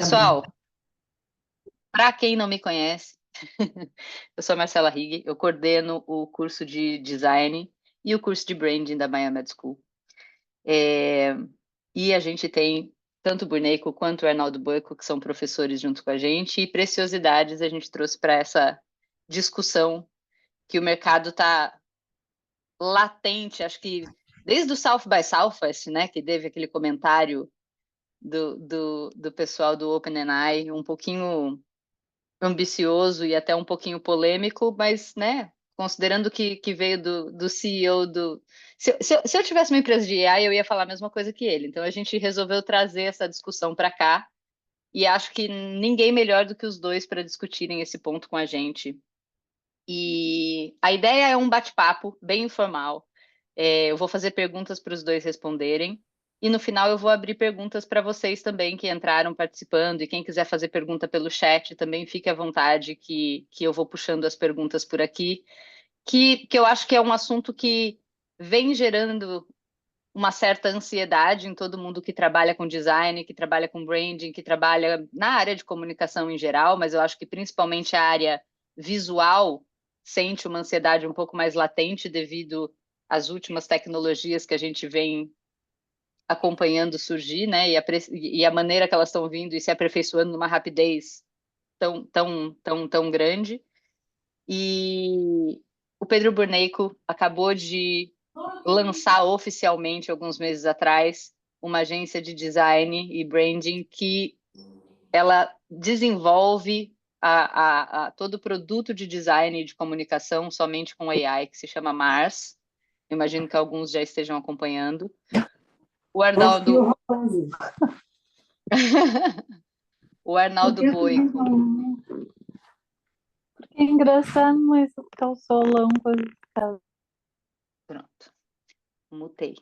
Pessoal, para quem não me conhece, eu sou a Marcela Higg, eu coordeno o curso de Design e o curso de Branding da Miami School. E a gente tem tanto o Burneiko quanto o Arnaldo Boico, que são professores junto com a gente, e preciosidades a gente trouxe para essa discussão que o mercado está latente, acho que desde o South by Southwest, né, que teve aquele comentário do pessoal do OpenAI, um pouquinho ambicioso e até um pouquinho polêmico, mas, né, considerando que veio do CEO do... Se eu tivesse uma empresa de AI, eu ia falar a mesma coisa que ele. Então, a gente resolveu trazer essa discussão para cá e acho que ninguém melhor do que os dois para discutirem esse ponto com a gente. E a ideia é um bate-papo bem informal. Eu vou fazer perguntas para os dois responderem. E no final eu vou abrir perguntas para vocês também que entraram participando. E quem quiser fazer pergunta pelo chat também fique à vontade, que eu vou puxando as perguntas por aqui. Que eu acho que é um assunto que vem gerando uma certa ansiedade em todo mundo que trabalha com design, que trabalha com branding, que trabalha na área de comunicação em geral, mas eu acho que principalmente a área visual sente uma ansiedade um pouco mais latente devido às últimas tecnologias que a gente vem acompanhando surgir, né? E a maneira que elas estão vindo e se aperfeiçoando numa rapidez tão grande. E o Pedro Burneiko acabou de lançar oficialmente, alguns meses atrás, uma agência de design e branding que ela desenvolve todo o produto de design e de comunicação somente com AI, que se chama Mars. Imagino que alguns já estejam acompanhando. O Arnaldo, o Arnaldo Boico. É engraçado, mas porque o solão coisa. Pronto, mutei.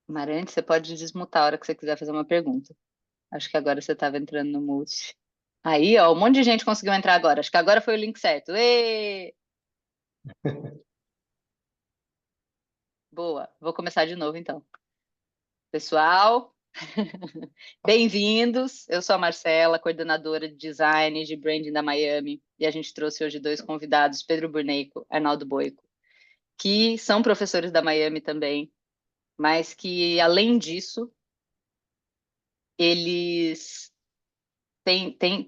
Marante, você pode desmutar a hora que você quiser fazer uma pergunta. Acho que agora você estava entrando no mute. Aí, ó, um monte de gente conseguiu entrar agora. Acho que agora foi o link certo. Ê! Boa, vou começar de novo então. Pessoal, bem-vindos. Eu sou a Marcela, coordenadora de design e de branding da Miami, e a gente trouxe hoje dois convidados, Pedro Burneiko e Arnaldo Boico, que são professores da Miami também, mas que, além disso, eles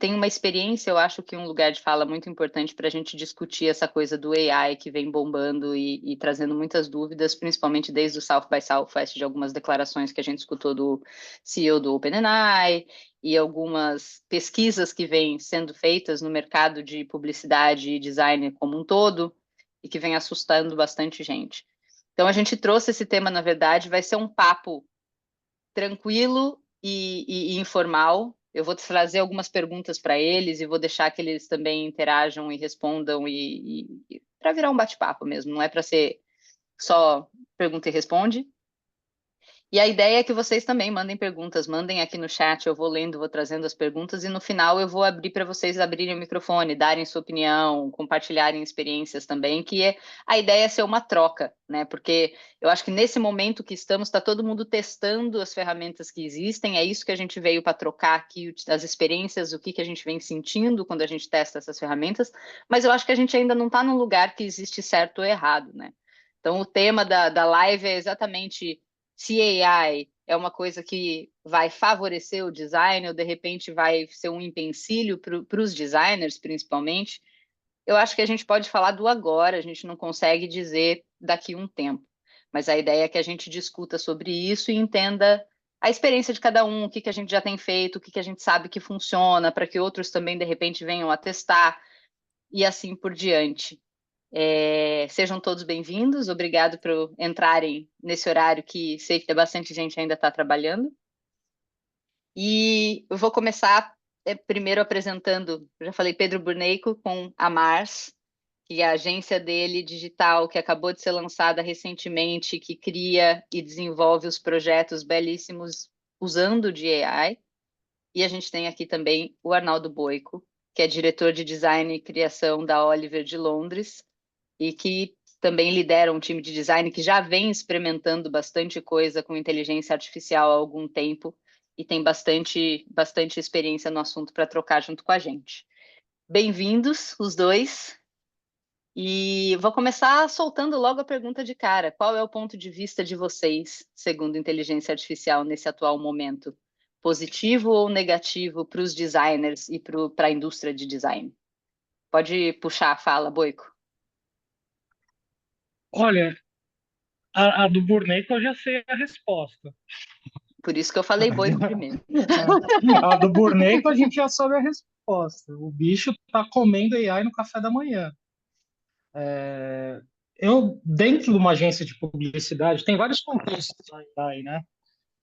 tem uma experiência, eu acho que um lugar de fala muito importante para a gente discutir essa coisa do AI que vem bombando e trazendo muitas dúvidas, principalmente desde o South by Southwest, de algumas declarações que a gente escutou do CEO do OpenAI e algumas pesquisas que vêm sendo feitas no mercado de publicidade e design como um todo e que vem assustando bastante gente. Então, a gente trouxe esse tema, na verdade, vai ser um papo tranquilo e informal. Eu vou trazer algumas perguntas para eles e vou deixar que eles também interajam e respondam para virar um bate-papo mesmo, não é para ser só pergunta e responde. E a ideia é que vocês também mandem perguntas, mandem aqui no chat, eu vou lendo, vou trazendo as perguntas e no final eu vou abrir para vocês abrirem o microfone, darem sua opinião, compartilharem experiências também, a ideia é ser uma troca, né? Porque eu acho que nesse momento que estamos, está todo mundo testando as ferramentas que existem, é isso que a gente veio para trocar aqui, as experiências, o que a gente vem sentindo quando a gente testa essas ferramentas, mas eu acho que a gente ainda não está num lugar que existe certo ou errado, né? Então o tema da live é exatamente se AI é uma coisa que vai favorecer o design ou de repente vai ser um empecilho para os designers, principalmente, eu acho que a gente pode falar do agora, a gente não consegue dizer daqui a um tempo. Mas a ideia é que a gente discuta sobre isso e entenda a experiência de cada um, o que a gente já tem feito, o que a gente sabe que funciona, para que outros também, de repente, venham a testar e assim por diante. Sejam todos bem-vindos, obrigado por entrarem nesse horário que sei que bastante gente ainda está trabalhando. E eu vou começar primeiro apresentando, eu já falei, Pedro Burneiko com a Mars, que é a agência dele digital, que acabou de ser lançada recentemente, que cria e desenvolve os projetos belíssimos usando de AI. E a gente tem aqui também o Arnaldo Boico, que é diretor de design e criação da Oliver de Londres, e que também lidera um time de design que já vem experimentando bastante coisa com inteligência artificial há algum tempo e tem bastante experiência no assunto para trocar junto com a gente. Bem-vindos, os dois. E vou começar soltando logo a pergunta de cara. Qual é o ponto de vista de vocês, segundo inteligência artificial, nesse atual momento? Positivo ou negativo para os designers e para a indústria de design? Pode puxar a fala, Boico. Olha, a do Burneco eu já sei a resposta. Por isso que eu falei Boico primeiro. A do Burneco a gente já sabe a resposta. O bicho tá comendo AI no café da manhã. Eu, dentro de uma agência de publicidade, tem vários contextos da AI, né?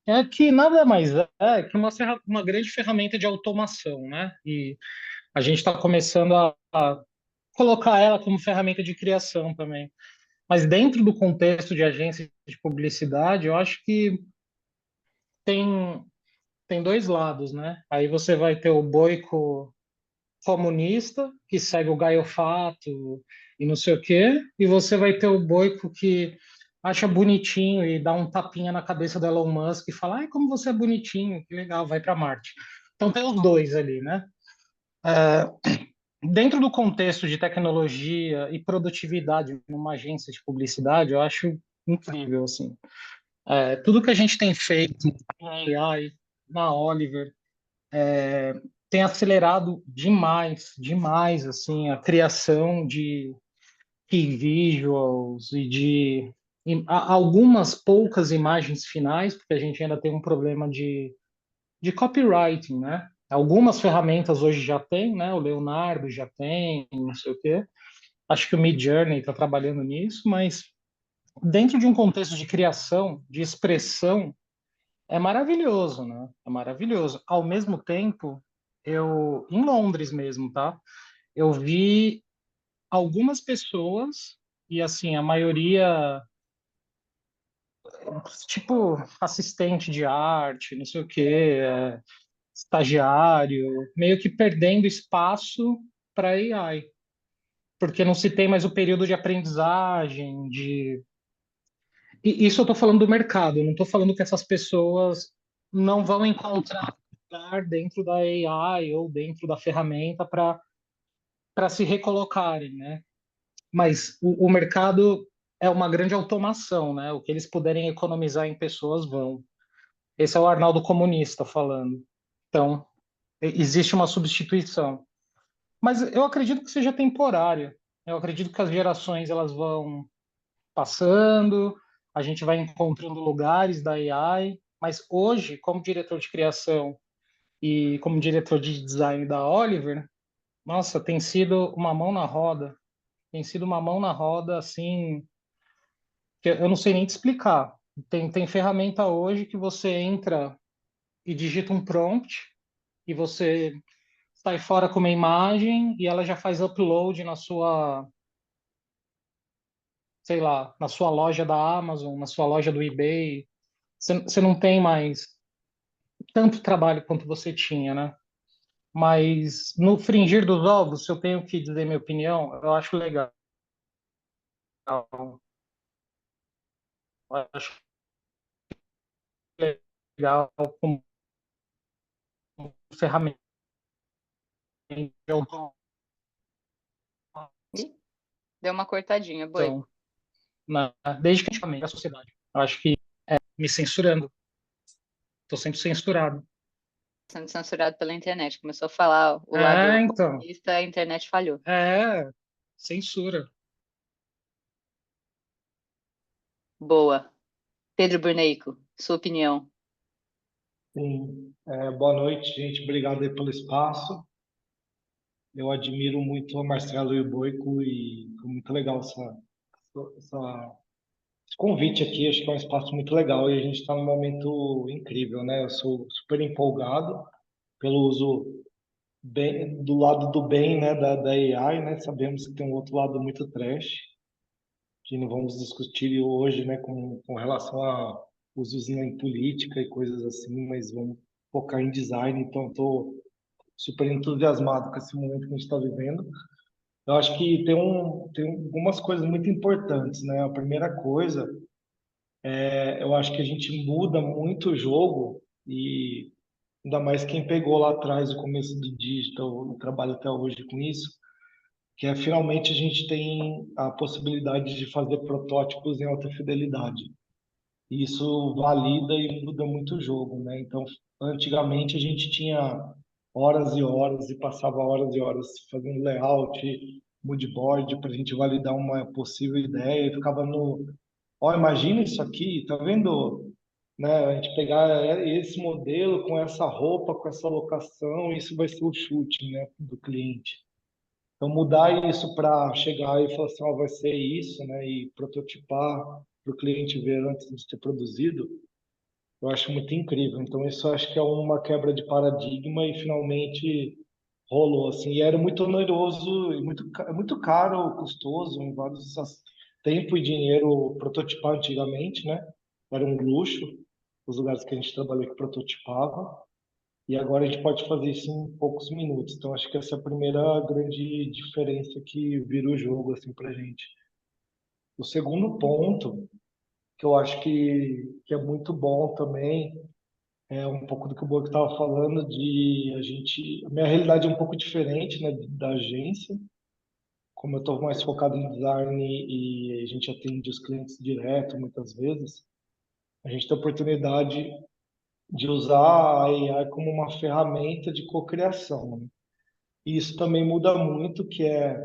É que nada mais é que uma grande ferramenta de automação, né? E a gente está começando a colocar ela como ferramenta de criação também. Mas dentro do contexto de agência de publicidade, eu acho que tem, tem dois lados, né? Aí você vai ter o boico comunista, que segue o gaiofato e não sei o quê, e você vai ter o boico que acha bonitinho e dá um tapinha na cabeça do Elon Musk e fala, ai, como você é bonitinho, que legal, vai para Marte. Então tem os dois ali, né? Dentro do contexto de tecnologia e produtividade numa agência de publicidade, eu acho incrível, assim. Tudo que a gente tem feito na AI, na Oliver, tem acelerado demais, demais, assim, a criação de key visuals e de algumas poucas imagens finais, porque a gente ainda tem um problema de copywriting, né? Algumas ferramentas hoje já tem, né? O Leonardo já tem, não sei o quê. Acho que o Midjourney está trabalhando nisso, mas dentro de um contexto de criação, de expressão, é maravilhoso, né? É maravilhoso. Ao mesmo tempo, em Londres mesmo, tá? Eu vi algumas pessoas, e assim, a maioria, tipo, assistente de arte, não sei o quê, estagiário, meio que perdendo espaço para AI, porque não se tem mais o período de aprendizagem, isso eu estou falando do mercado, eu não estou falando que essas pessoas não vão encontrar lugar dentro da AI ou dentro da ferramenta para se recolocarem, né? Mas o mercado é uma grande automação, né? O que eles puderem economizar em pessoas vão. Esse é o Arnaldo comunista falando. Então, existe uma substituição. Mas eu acredito que seja temporária. Eu acredito que as gerações elas vão passando, a gente vai encontrando lugares da AI, mas hoje, como diretor de criação e como diretor de design da Oliver, nossa, tem sido uma mão na roda. Tem sido uma mão na roda, assim, que eu não sei nem te explicar. Tem ferramenta hoje que você entra e digita um prompt e você sai fora com uma imagem e ela já faz upload na sua, sei lá, na sua loja da Amazon, na sua loja do eBay. Você não tem mais tanto trabalho quanto você tinha, né? Mas no fringir dos ovos, se eu tenho que dizer minha opinião, eu acho legal. Eu acho legal como ferramenta de automação Ih, deu uma cortadinha, Boico. desde que antigamente a sociedade. Eu acho que me censurando. Estou sempre censurado. Sendo censurado pela internet. Começou a falar o lado Então. comunista, a internet falhou. Censura. Boa. Pedro Burneico, sua opinião. Sim, boa noite, gente. Obrigado aí pelo espaço. Eu admiro muito o Marcelo e o Boico e foi muito legal esse convite aqui. Acho que é um espaço muito legal e a gente está num momento incrível, né? Eu sou super empolgado pelo uso bem, do lado do bem, né, da AI, né? Sabemos que tem um outro lado muito trash, que não vamos discutir hoje, né, com relação a usos em política e coisas assim, mas vamos focar em design. Então, estou super entusiasmado com esse momento que a gente está vivendo. Eu acho que tem algumas coisas muito importantes, né? A primeira coisa eu acho que a gente muda muito o jogo e ainda mais quem pegou lá atrás o começo do digital e trabalha até hoje com isso, que é finalmente a gente tem a possibilidade de fazer protótipos em alta fidelidade. E isso valida e muda muito o jogo, né? Então, antigamente a gente tinha horas e horas e passava horas e horas fazendo layout, moodboard para a gente validar uma possível ideia e ficava no, ó, imagina isso aqui, tá vendo? Né? A gente pegar esse modelo com essa roupa, com essa locação, isso vai ser o chute, né, do cliente. Então, mudar isso para chegar e falar assim, ó, vai ser isso, né? E prototipar para o cliente ver antes de ter produzido, eu acho muito incrível. Então, isso eu acho que é uma quebra de paradigma e finalmente rolou, assim. E era muito oneroso e muito caro, custoso, em vários tempo e dinheiro prototipar antigamente, né? Era um luxo, os lugares que a gente trabalhou que prototipava. E agora a gente pode fazer isso em poucos minutos. Então, acho que essa é a primeira grande diferença que vira o jogo, assim, pra gente. O segundo ponto, que eu acho que é muito bom também, é um pouco do que o Boa estava falando, de a gente... A minha realidade é um pouco diferente, né, da agência. Como eu estou mais focado em design e a gente atende os clientes direto, muitas vezes, a gente tem a oportunidade de usar a AI como uma ferramenta de cocriação, né? E isso também muda muito, que é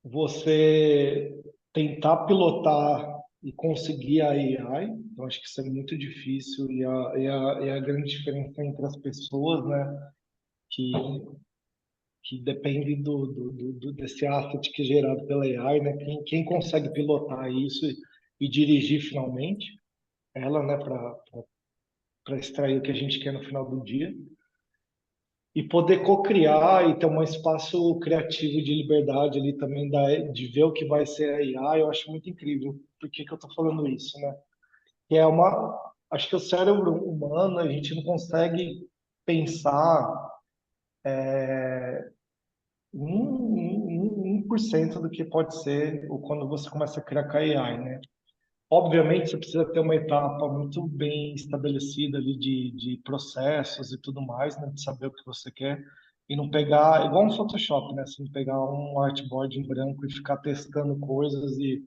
você tentar pilotar e conseguir a AI. Eu acho que isso é muito difícil e a grande diferença entre as pessoas, né, que, que depende desse asset que é gerado pela AI, né, quem consegue pilotar isso e dirigir finalmente ela, né, para extrair o que a gente quer no final do dia. E poder co-criar e ter um espaço criativo de liberdade ali também de ver o que vai ser a IA, eu acho muito incrível. Por que que eu estou falando isso, né? Que é uma, acho que o cérebro humano, a gente não consegue pensar um por cento do que pode ser quando você começa a criar com a AI, né? Obviamente, você precisa ter uma etapa muito bem estabelecida ali de processos e tudo mais, né? De saber o que você quer e não pegar, igual no Photoshop, né? Assim, pegar um artboard em branco e ficar testando coisas e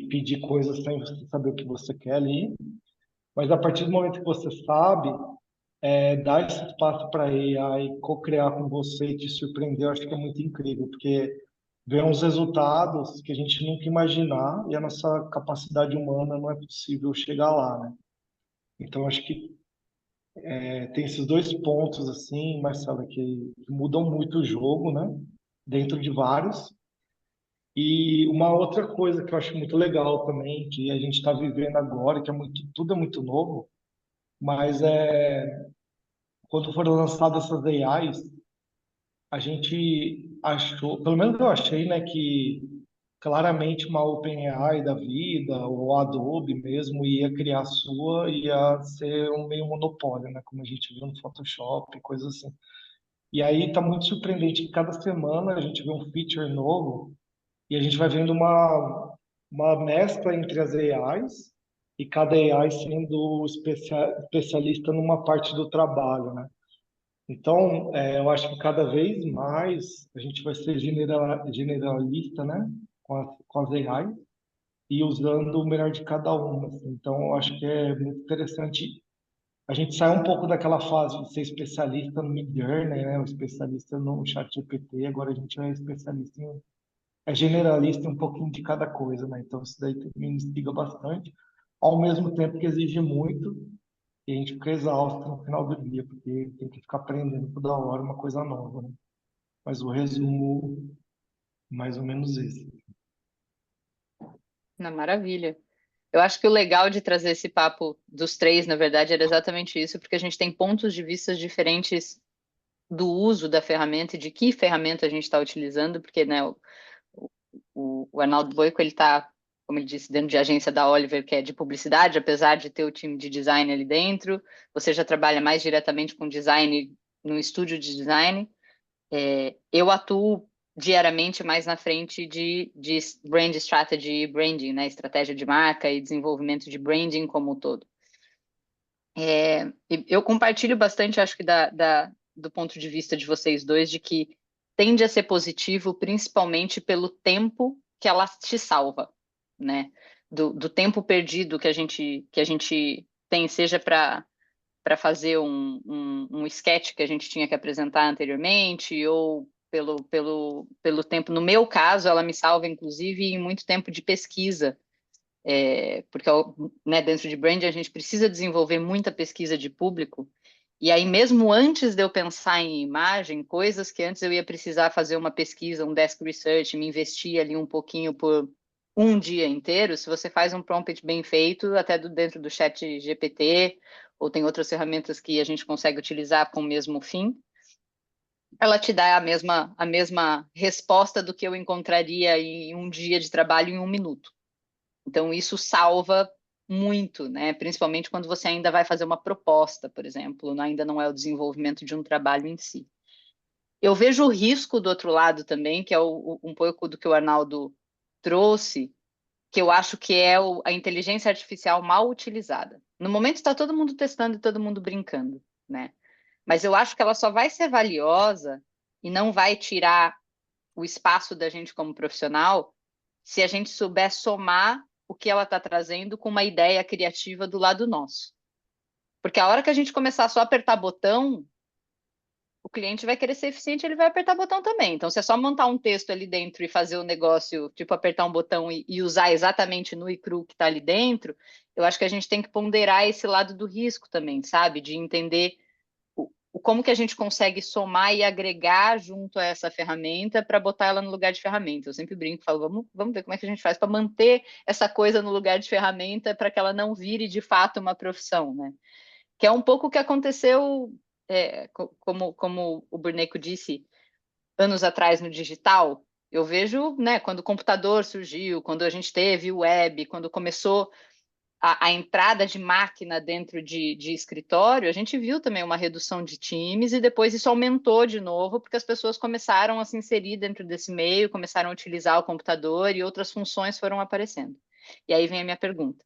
pedir coisas sem você saber o que você quer ali. Mas a partir do momento que você sabe, dar esse espaço para AI co-criar com você e te surpreender, eu acho que é muito incrível, porque ver uns resultados que a gente nunca imaginar e a nossa capacidade humana não é possível chegar lá, né? Então acho que tem esses dois pontos assim, Marcelo, que mudam muito o jogo, né? Dentro de vários. E uma outra coisa que eu acho muito legal também, que a gente está vivendo agora, que é muito, tudo é muito novo, mas quando foram lançadas essas AIs, a gente achou, pelo menos eu achei, né, que claramente uma OpenAI da vida, ou a Adobe mesmo, ia criar a sua, ia ser um meio monopólio, né, como a gente viu no Photoshop, coisas assim. E aí tá muito surpreendente que cada semana a gente vê um feature novo e a gente vai vendo uma mescla entre as AIs e cada AI sendo especialista numa parte do trabalho, né? Então, eu acho que cada vez mais a gente vai ser generalista, né, com as AI e usando o melhor de cada uma, assim. Então, eu acho que é muito interessante. A gente sai um pouco daquela fase de ser especialista no Midjourney, né, o especialista no ChatGPT, agora a gente é especialista é generalista em um pouquinho de cada coisa, né? Então, isso daí me instiga bastante, ao mesmo tempo que exige muito e a gente fica exausto no final do dia, porque tem que ficar aprendendo toda hora uma coisa nova, né? Mas o resumo, mais ou menos esse. Na maravilha. Eu acho que o legal de trazer esse papo dos três, na verdade, era exatamente isso, porque a gente tem pontos de vista diferentes do uso da ferramenta e de que ferramenta a gente está utilizando, porque, né, o Arnaldo Boico, ele está, como ele disse, dentro de agência da Oliver, que é de publicidade, apesar de ter o time de design ali dentro. Você já trabalha mais diretamente com design no estúdio de design. Eu atuo diariamente mais na frente de brand strategy e branding, né? Estratégia de marca e desenvolvimento de branding como um todo. Eu compartilho bastante, acho que do ponto de vista de vocês dois, de que tende a ser positivo, principalmente pelo tempo que ela te salva, né? Do tempo perdido que a gente tem, seja para fazer um sketch que a gente tinha que apresentar anteriormente, ou pelo tempo. No meu caso, ela me salva, inclusive, em muito tempo de pesquisa, porque né, dentro de brand a gente precisa desenvolver muita pesquisa de público, e aí mesmo antes de eu pensar em imagem, coisas que antes eu ia precisar fazer uma pesquisa, um desk research, me investir ali um pouquinho por um dia inteiro, se você faz um prompt bem feito, até dentro do chat GPT, ou tem outras ferramentas que a gente consegue utilizar com o mesmo fim, ela te dá a mesma resposta do que eu encontraria em um dia de trabalho em um minuto. Então, isso salva muito, né? Principalmente quando você ainda vai fazer uma proposta, por exemplo, ainda não é o desenvolvimento de um trabalho em si. Eu vejo o risco do outro lado também, que é um pouco do que o Arnaldo trouxe, que eu acho que é a inteligência artificial mal utilizada. No momento está todo mundo testando e todo mundo brincando, né? Mas eu acho que ela só vai ser valiosa e não vai tirar o espaço da gente como profissional se a gente souber somar o que ela está trazendo com uma ideia criativa do lado nosso. Porque a hora que a gente começar só a apertar botão, o cliente vai querer ser eficiente, ele vai apertar botão também. Então, se é só montar um texto ali dentro e fazer o negócio, tipo, apertar um botão e usar exatamente nu e cru que está ali dentro, eu acho que a gente tem que ponderar esse lado do risco também, sabe? De entender como que a gente consegue somar e agregar junto a essa ferramenta para botar ela no lugar de ferramenta. Eu sempre brinco, falo, vamos ver como é que a gente faz para manter essa coisa no lugar de ferramenta para que ela não vire de fato uma profissão, né? Que é um pouco o que aconteceu, como o Burneco disse, anos atrás no digital. Eu vejo, né, quando o computador surgiu, quando a gente teve o web, quando começou a entrada de máquina dentro de escritório, a gente viu também uma redução de times e depois isso aumentou de novo, porque as pessoas começaram a se inserir dentro desse meio, começaram a utilizar o computador e outras funções foram aparecendo. E aí vem a minha pergunta.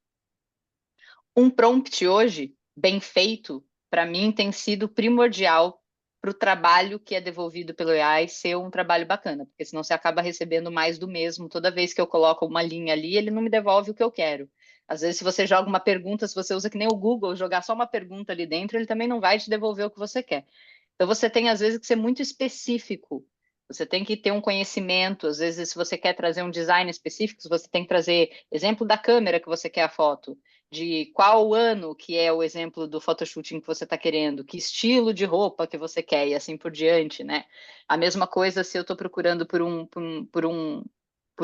Um prompt hoje, bem feito, para mim tem sido primordial para o trabalho que é devolvido pelo AI ser um trabalho bacana, porque senão você acaba recebendo mais do mesmo. Toda vez que eu coloco uma linha ali, ele não me devolve o que eu quero. Às vezes, se você joga uma pergunta, se você usa que nem o Google, jogar só uma pergunta ali dentro, ele também não vai te devolver o que você quer. Então, você tem, às vezes, que ser muito específico. Você tem que ter um conhecimento. Às vezes, se você quer trazer um design específico, você tem que trazer exemplo da câmera que você quer a foto, de qual ano que é o exemplo do photoshooting que você está querendo, que estilo de roupa que você quer e assim por diante, né? A mesma coisa se eu estou procurando por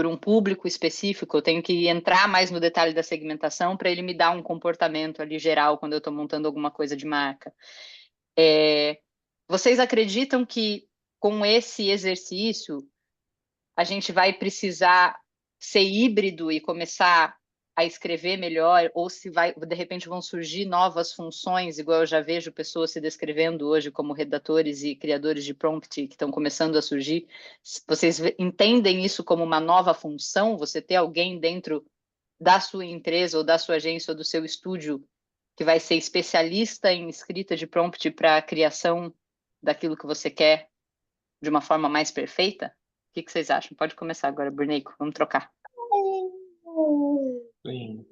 um público específico, eu tenho que entrar mais no detalhe da segmentação para ele me dar um comportamento ali geral quando eu estou montando alguma coisa de marca. Vocês acreditam que com esse exercício a gente vai precisar ser híbrido e começar a escrever melhor, ou se vai, de repente vão surgir novas funções, igual eu já vejo pessoas se descrevendo hoje como redatores e criadores de prompt que estão começando a surgir. Vocês entendem isso como uma nova função? Você ter alguém dentro da sua empresa ou da sua agência ou do seu estúdio que vai ser especialista em escrita de prompt para a criação daquilo que você quer de uma forma mais perfeita? O que vocês acham? Pode começar agora, Burnico. Vamos trocar. Sim.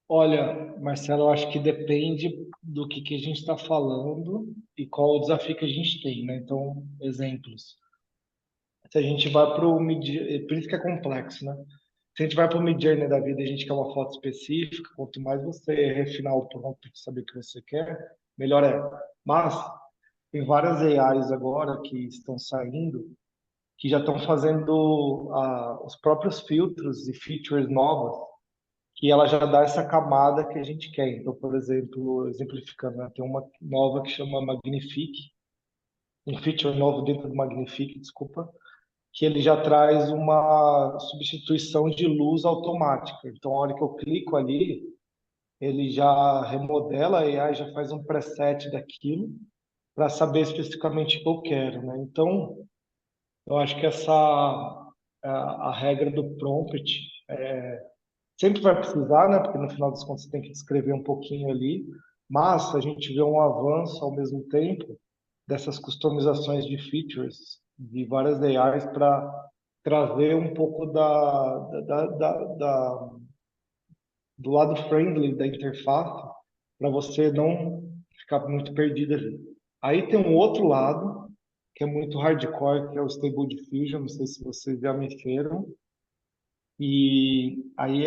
Olha, Marcelo, eu acho que depende do que a gente está falando e qual o desafio que a gente tem, né? Então, exemplos. Se a gente vai para o Mid, por isso que é complexo, né? Se a gente vai para o Midjourney da vida, e a gente quer uma foto específica, quanto mais você refinar o prompt e saber o que você quer, melhor é. Mas tem várias AIs agora que estão saindo, que já estão fazendo os próprios filtros e features novas, que ela já dá essa camada que a gente quer. Então, por exemplo, exemplificando, né, tem uma nova que chama Magnifique, um feature novo dentro do Magnifique, desculpa, que ele já traz uma substituição de luz automática. Então, a hora que eu clico ali, ele já remodela a AI, já faz um preset daquilo para saber especificamente o que eu quero, né? Então, eu acho que essa a regra do prompt Sempre vai precisar, né? Porque no final das contas você tem que descrever um pouquinho ali, mas a gente vê um avanço ao mesmo tempo dessas customizações de features de várias AIs para trazer um pouco do lado friendly da interface para você não ficar muito perdido ali. Aí tem um outro lado que é muito hardcore, que é o Stable Diffusion, não sei se vocês já mexeram, e aí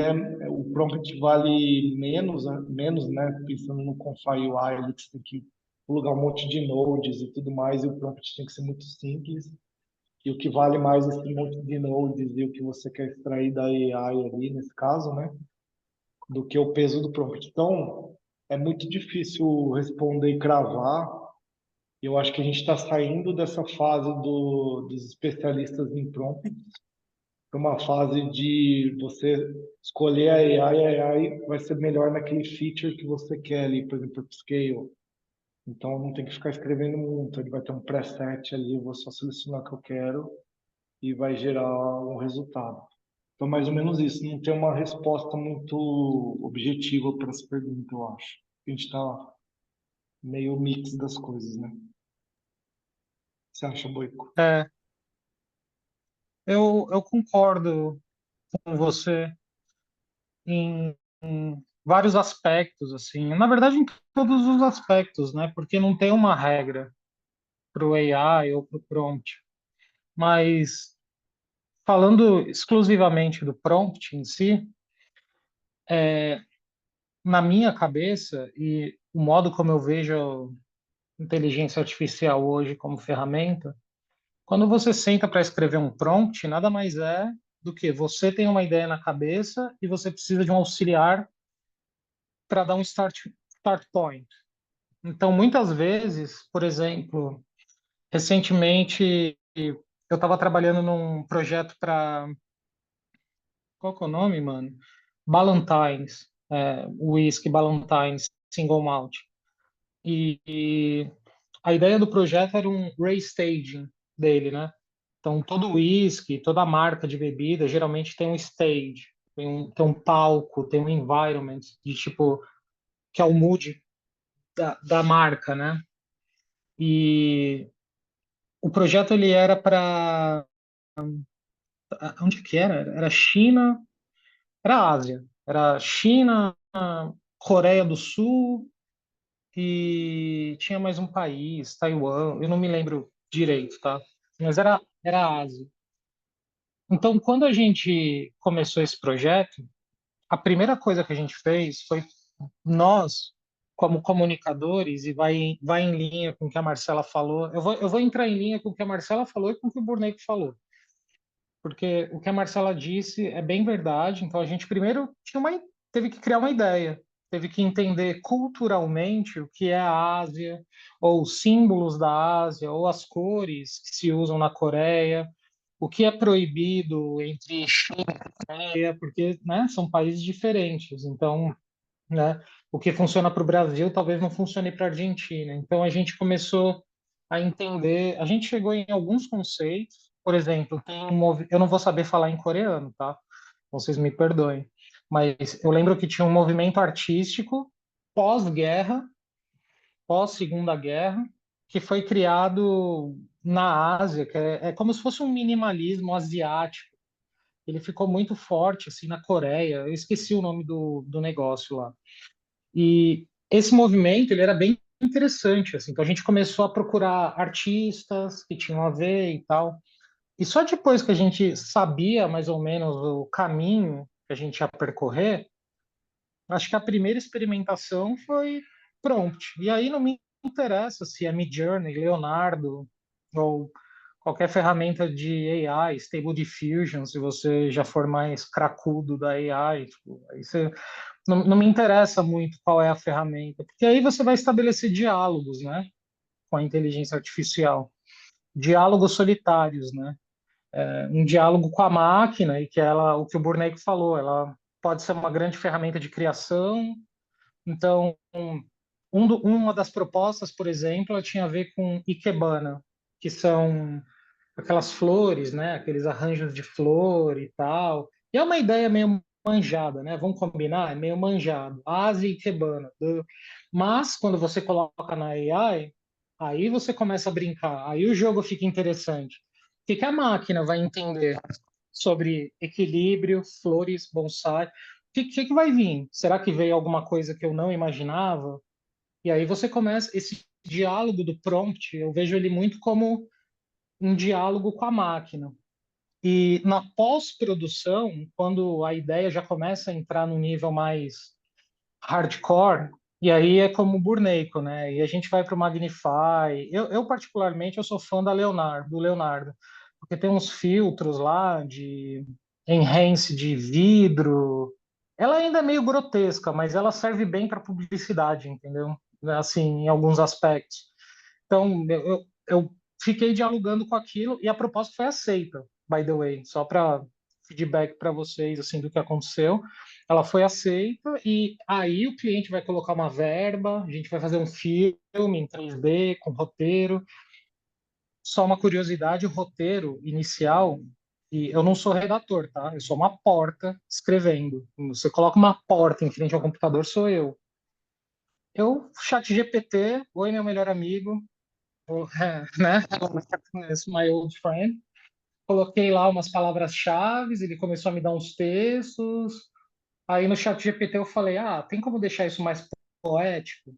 o prompt vale menos, né? Pensando no Confine UI, ali que você tem que plugar um monte de nodes e tudo mais, e o prompt tem que ser muito simples. E o que vale mais esse monte de nodes e o que você quer extrair da AI ali, nesse caso, né? Do que o peso do prompt. Então, é muito difícil responder e cravar. Eu acho que a gente está saindo dessa fase dos especialistas em prompt para uma fase de você escolher a AI vai ser melhor naquele feature que você quer ali, por exemplo, upscale. Então não tem que ficar escrevendo muito, ele vai ter um preset ali, eu vou só selecionar o que eu quero e vai gerar um resultado. Então mais ou menos isso, não tem uma resposta muito objetiva para essa pergunta, eu acho. A gente está meio mix das coisas, né? O que você acha, Boico? É, eu concordo com você em vários aspectos, assim. Na verdade, em todos os aspectos, né? Porque não tem uma regra para o AI ou para o prompt. Mas falando exclusivamente do prompt em si, na minha cabeça e o modo como eu vejo a inteligência artificial hoje como ferramenta, quando você senta para escrever um prompt, nada mais é do que você tem uma ideia na cabeça e você precisa de um auxiliar para dar um start point. Então, muitas vezes, por exemplo, recentemente eu estava trabalhando num projeto para, qual que é o nome, mano? Ballantines, whisky Ballantines Single Malt. E a ideia do projeto era um restaging dele, né? Então, todo whisky, toda marca de bebida, geralmente tem um stage, tem um palco, tem um environment de tipo, que é o mood da marca, né? E o projeto ele era para onde que era? Era China, era Ásia, era China, Coreia do Sul e tinha mais um país, Taiwan, eu não me lembro direito, tá? Mas era Ásia. Então, quando a gente começou esse projeto, a primeira coisa que a gente fez foi nós, como comunicadores, e vai em linha com o que a Marcela falou, eu vou entrar em linha com o que a Marcela falou e com o que o Burneiko falou, porque o que a Marcela disse é bem verdade. Então, a gente primeiro teve que criar uma ideia, teve que entender culturalmente o que é a Ásia, ou os símbolos da Ásia, ou as cores que se usam na Coreia, o que é proibido entre China e Coreia, porque, né, são países diferentes. Então, né, o que funciona para o Brasil talvez não funcione para a Argentina. Então, a gente começou a entender, a gente chegou em alguns conceitos. Por exemplo, eu não vou saber falar em coreano, tá? Vocês me perdoem. Mas eu lembro que tinha um movimento artístico pós-guerra, pós-Segunda Guerra, que foi criado na Ásia, que é como se fosse um minimalismo asiático. Ele ficou muito forte assim na Coreia. Eu esqueci o nome do negócio lá. E esse movimento ele era bem interessante, assim. Então a gente começou a procurar artistas que tinham a ver e tal. E só depois que a gente sabia mais ou menos o caminho que a gente ia percorrer, acho que a primeira experimentação foi prompt. E aí não me interessa se é Midjourney, Leonardo ou qualquer ferramenta de AI, Stable Diffusion, se você já for mais cracudo da AI, tipo, aí você não me interessa muito qual é a ferramenta, porque aí você vai estabelecer diálogos, né, com a inteligência artificial, diálogos solitários, né, um diálogo com a máquina e que ela, o que o Burnett falou, ela pode ser uma grande ferramenta de criação. Então, uma das propostas, por exemplo, ela tinha a ver com ikebana, que são aquelas flores, né, aqueles arranjos de flor e tal. E é uma ideia meio manjada, né? Vamos combinar? É meio manjado. Ásia e Ikebana. Mas, quando você coloca na AI, aí você começa a brincar. Aí o jogo fica interessante. O que que a máquina vai entender sobre equilíbrio, flores, bonsai? O que que vai vir? Será que veio alguma coisa que eu não imaginava? E aí você começa esse diálogo do prompt, eu vejo ele muito como um diálogo com a máquina. E na pós-produção, quando a ideia já começa a entrar no nível mais hardcore, e aí é como o Burneiko, né? E a gente vai para o Magnify. Eu, particularmente, eu sou fã do Leonardo, porque tem uns filtros lá de enhance de vidro. Ela ainda é meio grotesca, mas ela serve bem para publicidade, entendeu? Assim, em alguns aspectos. Então, eu fiquei dialogando com aquilo e a proposta foi aceita, by the way, só para feedback para vocês assim do que aconteceu. Ela foi aceita e aí o cliente vai colocar uma verba, a gente vai fazer um filme em 3D com roteiro. Só uma curiosidade, o roteiro inicial, e eu não sou redator, tá? Eu sou uma porta escrevendo. Você coloca uma porta em frente ao computador, sou eu. Chat GPT, oi meu melhor amigo, né? Esse my old friend. Coloquei lá umas palavras-chave, ele começou a me dar uns textos. Aí no chat GPT eu falei, tem como deixar isso mais poético?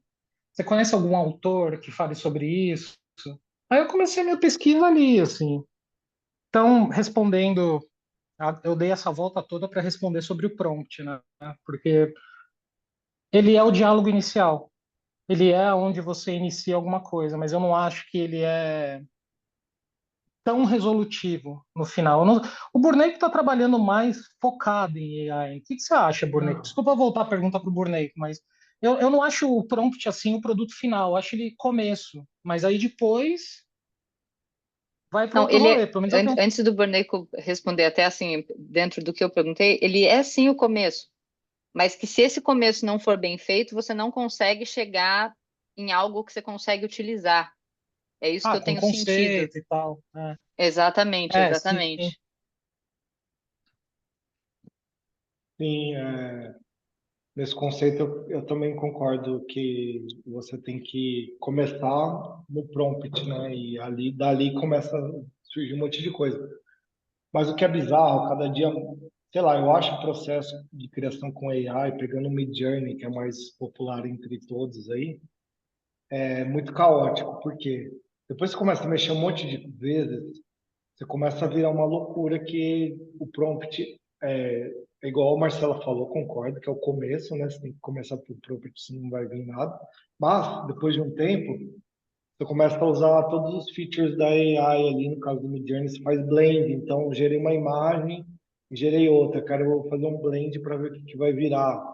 Você conhece algum autor que fale sobre isso? Aí eu comecei a minha pesquisa ali, assim. Então, respondendo, eu dei essa volta toda para responder sobre o prompt, né? Porque ele é o diálogo inicial. Ele é onde você inicia alguma coisa, mas eu não acho que ele é tão resolutivo no final. O Burneiko está trabalhando mais focado em AI. O que você acha, Burneiko? Desculpa voltar a pergunta para o Burneiko, mas eu não acho o prompt assim o produto final. Eu acho ele começo, mas aí depois vai para Não, outro ele rolê. Pelo menos eu tenho. antes do Borneco responder até assim, dentro do que eu perguntei, ele é sim o começo, mas que se esse começo não for bem feito, você não consegue chegar em algo que você consegue utilizar. É isso que eu Com tenho sentido. conceito e tal. Exatamente, Sim. exatamente. Sim, nesse conceito eu também concordo que você tem que começar no prompt, né? E ali, dali começa a surgir um monte de coisa. Mas o que é bizarro, cada dia, sei lá, eu acho o processo de criação com AI, pegando o Midjourney, que é mais popular entre todos aí, é muito caótico, porque depois que você começa a mexer um monte de vezes, você começa a virar uma loucura que o prompt é igual a Marcela falou, concordo, que é o começo, né? Você tem que começar por prompt, senão não vai vir nada. Mas, depois de um tempo, você começa a usar todos os features da AI ali, no caso do Midjourney, você faz blend. Então, eu gerei uma imagem e gerei outra. Cara, eu vou fazer um blend para ver o que, que vai virar.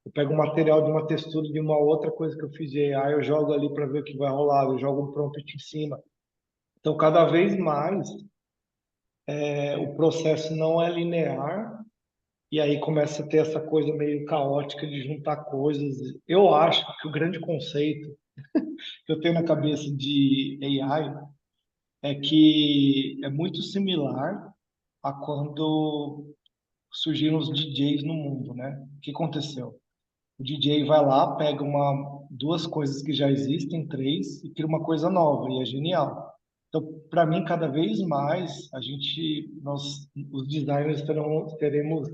Eu pego o material de uma textura de uma outra coisa que eu fiz de AI, eu jogo ali para ver o que vai rolar. Eu jogo um prompt em cima. Então, cada vez mais, o processo não é linear e aí começa a ter essa coisa meio caótica de juntar coisas. Eu acho que o grande conceito que eu tenho na cabeça de AI é que é muito similar a quando surgiram os DJs no mundo, né? O que aconteceu? O DJ vai lá, pega duas coisas que já existem, três, e cria uma coisa nova, e é genial. Então, para mim, cada vez mais, os designers teremos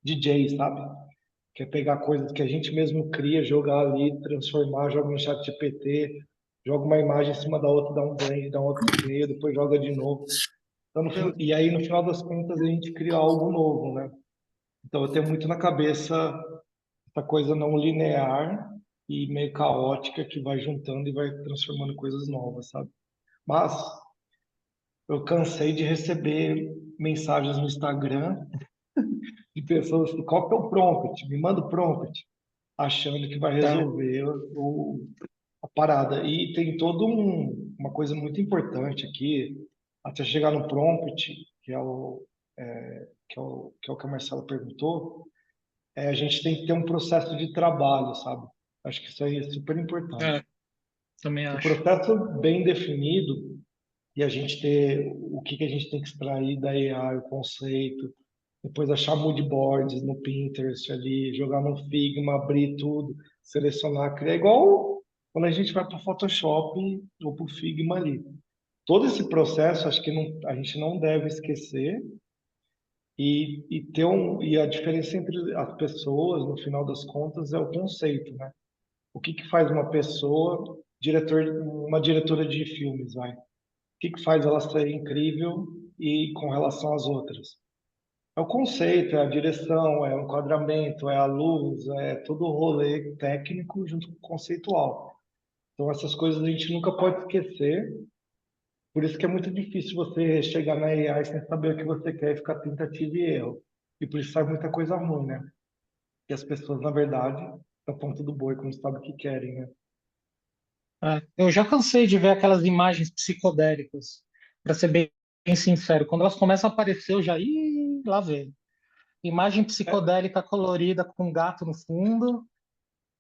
DJs, sabe? Que é pegar coisas que a gente mesmo cria, jogar ali, transformar, joga no chat GPT, joga uma imagem em cima da outra, dá um blend, dá um outro meio, depois joga de novo. Então, e aí, no final das contas, a gente cria algo novo, né? Então, eu tenho muito na cabeça essa coisa não linear e meio caótica que vai juntando e vai transformando coisas novas, sabe? Mas eu cansei de receber mensagens no Instagram de pessoas que qual que é o prompt? Me manda o prompt, achando que vai Tá. resolver a parada. E tem uma coisa muito importante aqui, até chegar no prompt, que é o que a Marcela perguntou, a gente tem que ter um processo de trabalho, sabe? Acho que isso aí é super importante. É, também O acho. processo bem definido e a gente ter o que a gente tem que extrair da AI, o conceito, depois achar mood boards no Pinterest ali, jogar no Figma, abrir tudo, selecionar, criar igual quando a gente vai para o Photoshop ou para o Figma ali. Todo esse processo, acho que a gente não deve esquecer e a diferença entre as pessoas, no final das contas, é o conceito, né? O que que faz uma pessoa, uma diretora de filmes, vai? O que que faz ela ser incrível e com relação às outras? É o conceito, é a direção, é o enquadramento, é a luz, é todo o rolê técnico junto com o conceitual. Então essas coisas a gente nunca pode esquecer. Por isso que é muito difícil você chegar na AI sem saber o que você quer e ficar tentativa e erro. E por isso sai muita coisa ruim, né? E as pessoas, na verdade, na ponta do boi, quando sabem o que querem, né? Eu já cansei de ver aquelas imagens psicodélicas, para ser bem sincero. Quando elas começam a aparecer, eu já, lá vem. Imagem psicodélica colorida com um gato no fundo.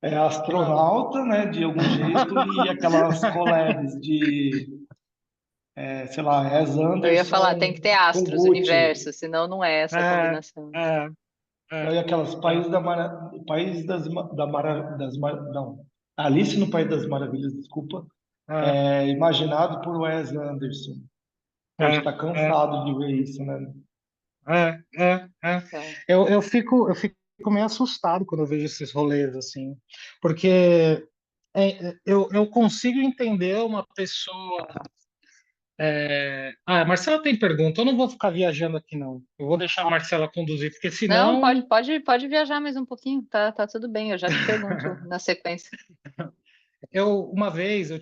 É Não. astronauta, né, de algum jeito, e aquelas collabs de, sei lá, Wes Eu ia falar, tem Anderson que ter com astros, Gucci. universo, senão não é essa É, combinação. é, Não, é, e aquelas é, País não, Alice no País das Maravilhas, desculpa, é, imaginado por Wes Anderson. A gente é, está é, cansado de ver isso, né? é. Então, Eu fico meio assustado quando eu vejo esses rolês assim, porque eu consigo entender uma pessoa. A Marcela tem pergunta, eu não vou ficar viajando aqui, não. Eu vou deixar a Marcela conduzir, porque não, senão pode viajar mais um pouquinho, tá tudo bem, eu já te pergunto na sequência. uma vez eu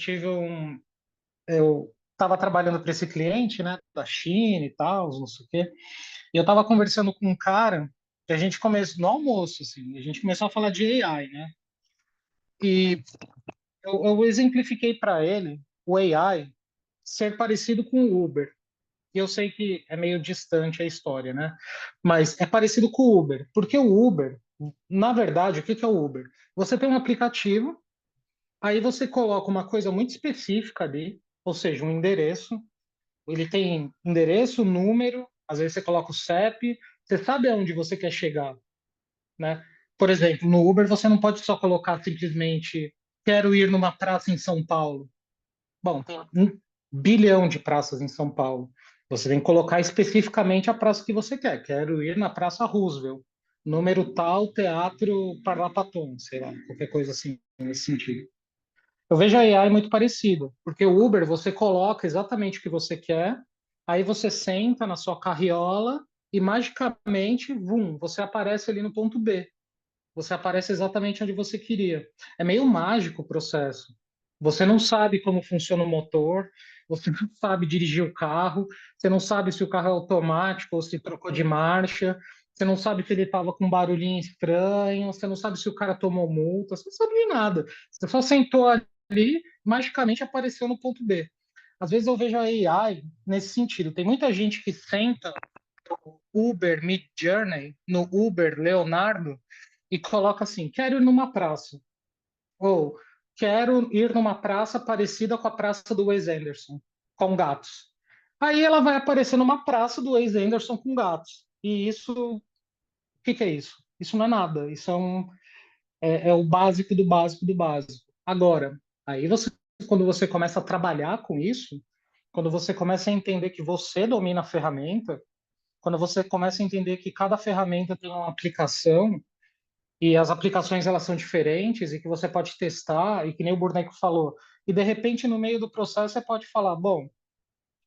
estava trabalhando para esse cliente, né, da China e tal, não sei o quê, e eu estava conversando com um cara que a gente começou no almoço, assim, a gente começou a falar de AI, né? E eu exemplifiquei para ele o AI ser parecido com o Uber. E eu sei que é meio distante a história, né? Mas é parecido com o Uber, porque o Uber, na verdade, o que que é o Uber? Você tem um aplicativo, aí você coloca uma coisa muito específica ali, ou seja, um endereço. Ele tem endereço, número, às vezes você coloca o CEP, você sabe aonde você quer chegar, né? Por exemplo, no Uber você não pode só colocar simplesmente quero ir numa praça em São Paulo. Bom, tem 1 bilhão de praças em São Paulo. Você tem que colocar especificamente a praça que você quer. Quero ir na Praça Roosevelt, número tal, Teatro Parlapatón, sei lá, qualquer coisa assim nesse sentido. Eu vejo a AI muito parecida, porque o Uber você coloca exatamente o que você quer, aí você senta na sua carriola e magicamente, vum, você aparece ali no ponto B. Você aparece exatamente onde você queria. É meio mágico o processo. Você não sabe como funciona o motor, você não sabe dirigir o carro, você não sabe se o carro é automático ou se trocou de marcha, você não sabe se ele estava com um barulhinho estranho, você não sabe se o cara tomou multa, você não sabe de nada. Você só sentou ali, magicamente apareceu no ponto B. Às vezes eu vejo a AI nesse sentido. Tem muita gente que senta no Uber Midjourney, no Uber Leonardo, e coloca assim: quero ir numa praça. Ou quero ir numa praça parecida com a praça do Wes Anderson, com gatos. Aí ela vai aparecer numa praça do Wes Anderson com gatos. E isso, o que que é isso? Isso não é nada. Isso é o básico do básico do básico. Agora, aí quando você começa a trabalhar com isso, quando você começa a entender que você domina a ferramenta, quando você começa a entender que cada ferramenta tem uma aplicação e as aplicações elas são diferentes e que você pode testar e que nem o Burneco falou, e de repente no meio do processo você pode falar, bom,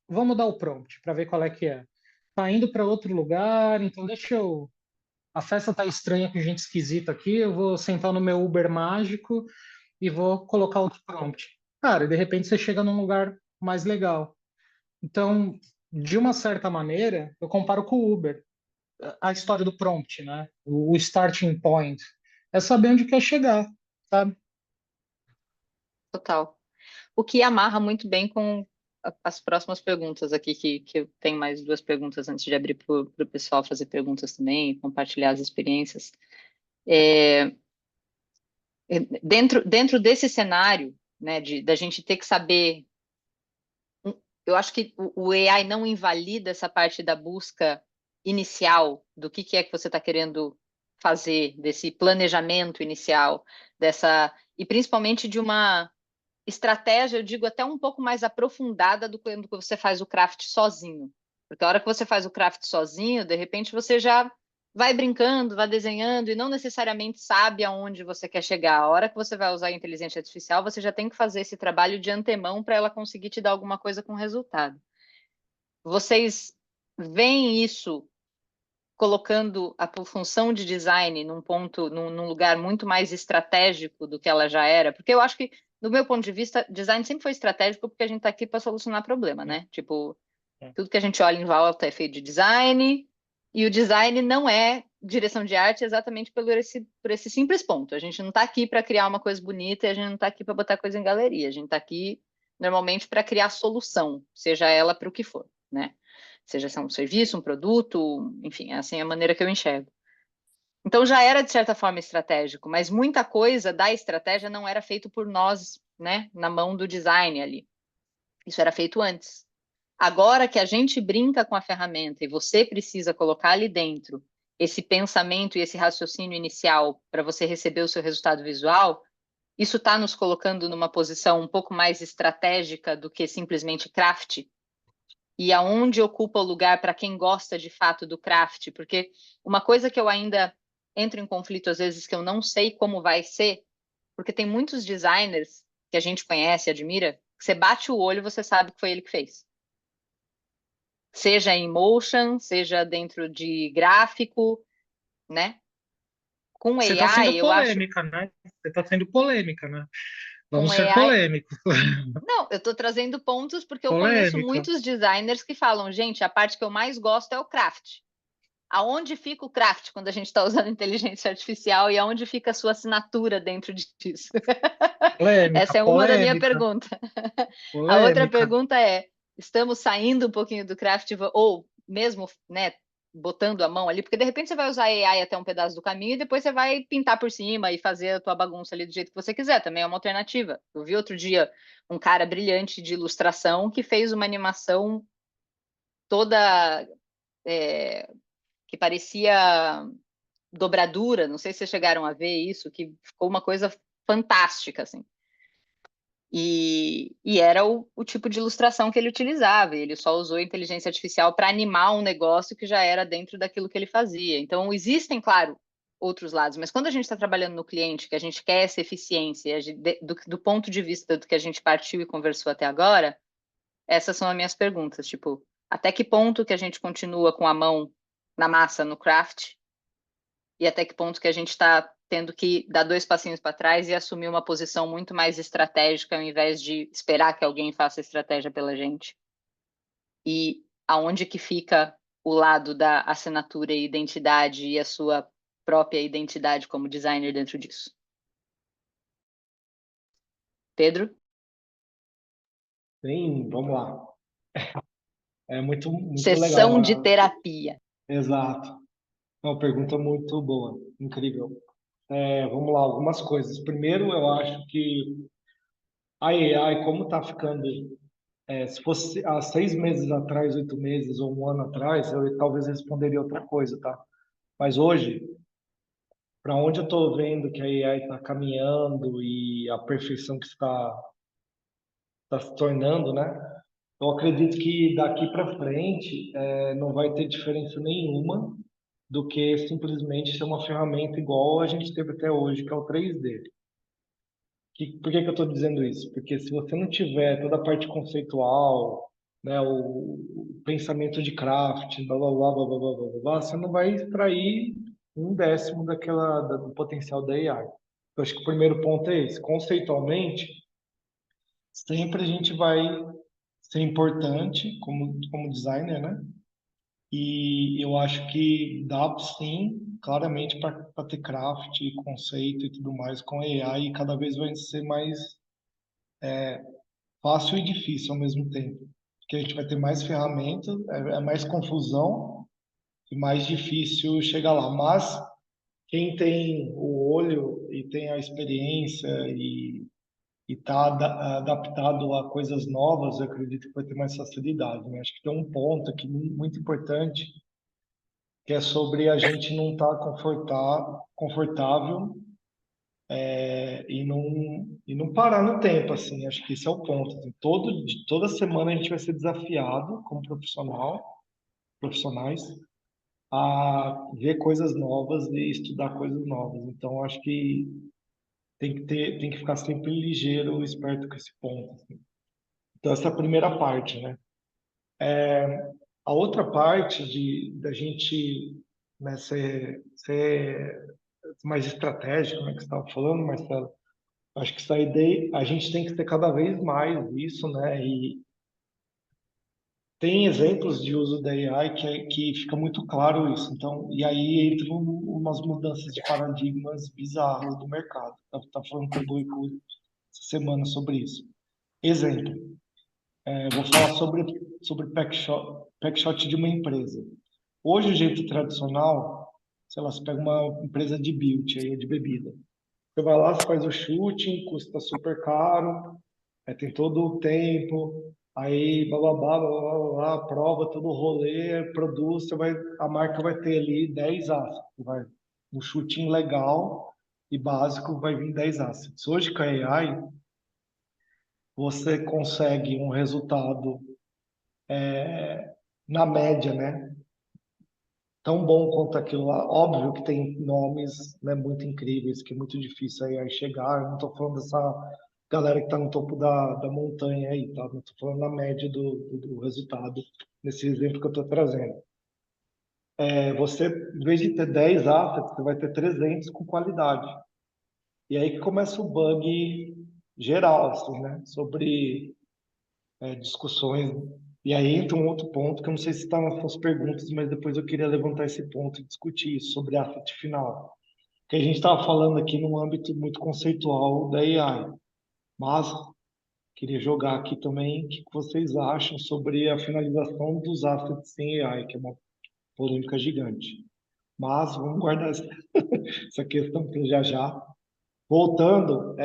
vamos dar o prompt para ver qual é que é. Tá indo para outro lugar, então a festa tá estranha com gente esquisita aqui, eu vou sentar no meu Uber mágico e vou colocar outro prompt. Cara, e de repente você chega num lugar mais legal. Então, de uma certa maneira, eu comparo com o Uber, a história do prompt, né? O starting point. É saber onde quer chegar, sabe? Total. O que amarra muito bem com as próximas perguntas aqui, que eu tenho mais duas perguntas antes de abrir para o pessoal fazer perguntas também, e compartilhar as experiências. Dentro desse cenário, né, da gente ter que saber, eu acho que o AI não invalida essa parte da busca inicial do que é que você está querendo fazer, desse planejamento inicial, e principalmente de uma estratégia, eu digo, até um pouco mais aprofundada do que você faz o craft sozinho. Porque a hora que você faz o craft sozinho, de repente você já vai brincando, vai desenhando e não necessariamente sabe aonde você quer chegar. A hora que você vai usar a inteligência artificial, você já tem que fazer esse trabalho de antemão para ela conseguir te dar alguma coisa com resultado. Vocês veem isso colocando a função de design num lugar muito mais estratégico do que ela já era? Porque eu acho que, do meu ponto de vista, design sempre foi estratégico porque a gente está aqui para solucionar problema, né? Tipo, tudo que a gente olha em volta é feito de design, e o design não é direção de arte exatamente por esse simples ponto. A gente não está aqui para criar uma coisa bonita e a gente não está aqui para botar coisa em galeria. A gente está aqui, normalmente, para criar solução, seja ela para o que for, né? Seja um serviço, um produto, enfim, assim é a maneira que eu enxergo. Então já era, de certa forma, estratégico, mas muita coisa da estratégia não era feito por nós, né, na mão do design ali. Isso era feito antes. Agora que a gente brinca com a ferramenta e você precisa colocar ali dentro esse pensamento e esse raciocínio inicial para você receber o seu resultado visual, isso está nos colocando numa posição um pouco mais estratégica do que simplesmente craft, e aonde ocupa o lugar para quem gosta de fato do craft, porque uma coisa que eu ainda entro em conflito às vezes que eu não sei como vai ser, porque tem muitos designers que a gente conhece e admira, que você bate o olho e você sabe que foi ele que fez. Seja em motion, seja dentro de gráfico, né? Com Você está AI, sendo eu acho, polêmica, né? Você está sendo polêmica, né? com Vamos ser AI, polêmicos. não, eu estou trazendo pontos porque eu conheço Polêmica. muitos dessers que falam, gente, a parte que eu mais gosto é o craft. Aonde fica o craft quando a gente está usando inteligência artificial e aonde fica a sua assinatura dentro disso? Polêmica, Essa é uma da minha polêmica, pergunta. A outra polêmica. pergunta é: estamos saindo um pouquinho do craft ou mesmo, né, botando a mão ali, porque de repente você vai usar AI até um pedaço do caminho e depois você vai pintar por cima e fazer a tua bagunça ali do jeito que você quiser, também é uma alternativa. Eu vi outro dia um cara brilhante de ilustração que fez uma animação toda que parecia dobradura, não sei se vocês chegaram a ver isso, que ficou uma coisa fantástica, assim. E era o tipo de ilustração que ele utilizava, e ele só usou inteligência artificial para animar um negócio que já era dentro daquilo que ele fazia. Então, existem, claro, outros lados, mas quando a gente está trabalhando no cliente, que a gente quer essa eficiência, do ponto de vista do que a gente partiu e conversou até agora, essas são as minhas perguntas, tipo, até que ponto que a gente continua com a mão na massa, no craft, e até que ponto que a gente está tendo que dar 2 passinhos para trás e assumir uma posição muito mais estratégica ao invés de esperar que alguém faça a estratégia pela gente. E aonde que fica o lado da assinatura e identidade e a sua própria identidade como designer dentro disso? Pedro? Sim, vamos lá. É muito Sessão de legal. terapia. Exato. Uma pergunta muito boa, incrível. Vamos lá, algumas coisas. Primeiro, eu acho que a AI, como está ficando, se fosse há 6 meses atrás, 8 meses ou um ano atrás, eu talvez responderia outra coisa, tá? Mas hoje, para onde eu estou vendo que a AI está caminhando e a perfeição que está se tornando, né? Eu acredito que daqui para frente não vai ter diferença nenhuma do que simplesmente ser uma ferramenta igual a gente teve até hoje, que é o 3D. Por que que eu estou dizendo isso? Porque se você não tiver toda a parte conceitual, né, o pensamento de craft, blá, blá, blá, blá, blá, blá, blá, blá, você não vai extrair um décimo do potencial da AI. Eu acho que o primeiro ponto é esse. Conceitualmente, sempre a gente vai ser importante como designer, né? E eu acho que dá sim, claramente, para ter craft, conceito e tudo mais com AI, e cada vez vai ser mais fácil e difícil ao mesmo tempo. Porque a gente vai ter mais ferramentas, é mais confusão e mais difícil chegar lá. Mas quem tem o olho e tem a experiência e está adaptado a coisas novas, eu acredito que vai ter mais facilidade, né? Acho que tem um ponto aqui muito importante que é sobre a gente não estar confortável e não parar no tempo, assim. Acho que esse é o ponto. Assim. Toda semana a gente vai ser desafiado como profissionais a ver coisas novas e estudar coisas novas. Então, acho que tem que ficar sempre ligeiro, esperto com esse ponto. Assim. Então, essa é a primeira parte, né? A outra parte da gente, né, ser mais estratégico, né, que você estava falando, Marcelo, acho que essa ideia, a gente tem que ter cada vez mais isso, né? E tem exemplos de uso da AI que fica muito claro isso. Então, e aí entram umas mudanças de paradigmas bizarras do mercado. Tá falando com o Boico essa semana sobre isso. Exemplo, vou falar sobre pack shot de uma empresa. Hoje, o jeito tradicional, sei lá, você pega uma empresa de beauty, aí, de bebida. Você vai lá, você faz o shooting, custa super caro, tem todo o tempo, aí bababá, blá, blá, blá, prova todo o rolê, produz, a marca vai ter ali 10 assets. Um shooting legal e básico vai vir 10 assets. Hoje, com a AI, você consegue um resultado na média, né? Tão bom quanto aquilo lá. Óbvio que tem nomes, né, muito incríveis, que é muito difícil aí chegar. Eu não estou falando dessa galera que está no topo da montanha aí, tá? Não estou falando na média do resultado, nesse exemplo que eu estou trazendo. Você, em vez de ter 10 assets, você vai ter 300 com qualidade. E aí que começa o bug geral, assim, né? Sobre discussões. E aí entra um outro ponto que eu não sei se está nas suas perguntas, mas depois eu queria levantar esse ponto e discutir isso, sobre asset final. Que a gente estava falando aqui num âmbito muito conceitual da AI, mas queria jogar aqui também o que vocês acham sobre a finalização dos assets em AI, que é uma polêmica gigante. Mas vamos guardar essa questão para já já. Voltando,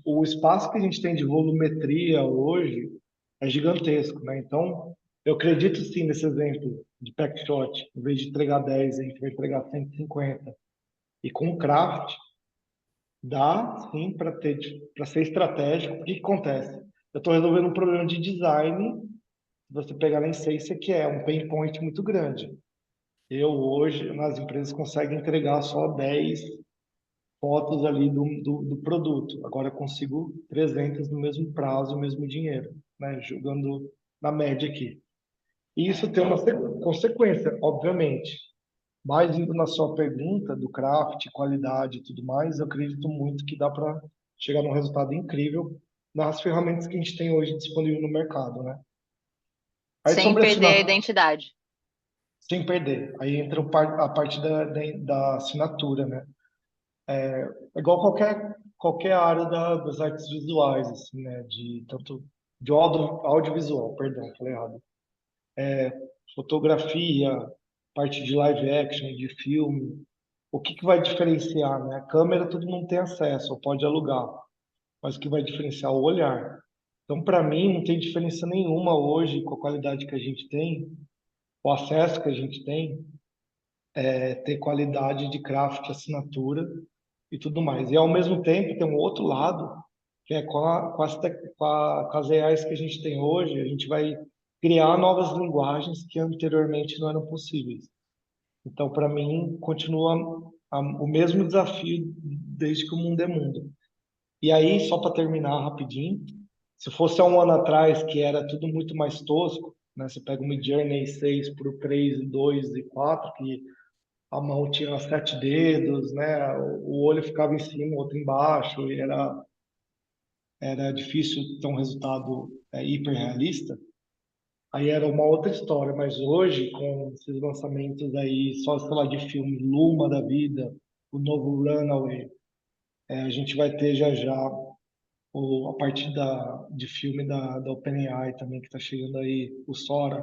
o espaço que a gente tem de volumetria hoje é gigantesco, né? Então, eu acredito sim nesse exemplo de packshot. Em vez de entregar 10, a gente vai entregar 150. E com o craft, dá sim para ser estratégico. O que acontece? Eu estou resolvendo um problema de design. Se você pegar na essência, que é um pain point muito grande. Eu hoje, nas empresas, consigo entregar só 10 fotos ali do produto. Agora eu consigo 300 no mesmo prazo, o mesmo dinheiro, né? Jogando na média aqui. E isso tem uma consequência, obviamente. Mas indo na sua pergunta do craft, qualidade e tudo mais, eu acredito muito que dá para chegar num resultado incrível nas ferramentas que a gente tem hoje disponível no mercado, né? Aí Sem sobre perder a assinatura, identidade. sem perder, aí entra a parte da assinatura, né? É igual qualquer área das artes visuais, assim, né? De audiovisual, perdão, falei errado. Fotografia, parte de live action, de filme. O que vai diferenciar, né? A câmera todo mundo tem acesso, ou pode alugar, mas o que vai diferenciar é o olhar. Então, para mim, não tem diferença nenhuma hoje com a qualidade que a gente tem, o acesso que a gente tem, ter qualidade de craft, assinatura e tudo mais. E ao mesmo tempo tem um outro lado, que é com as AIs que a gente tem hoje, a gente vai criar novas linguagens que anteriormente não eram possíveis. Então, para mim, continua o mesmo desafio desde que o mundo é mundo. E aí, só para terminar rapidinho, se fosse há um ano atrás, que era tudo muito mais tosco, né? Você pega o Midjourney 6 para o 3, 2 e 4, que a mão tinha 7 dedos, né? O olho ficava em cima, o outro embaixo, e era difícil ter um resultado hiperrealista. Aí era uma outra história, mas hoje, com esses lançamentos aí, só sei lá, de filme, Luma da vida, o novo Runaway, a gente vai ter já já a partir de filme da OpenAI também, que está chegando aí, o Sora.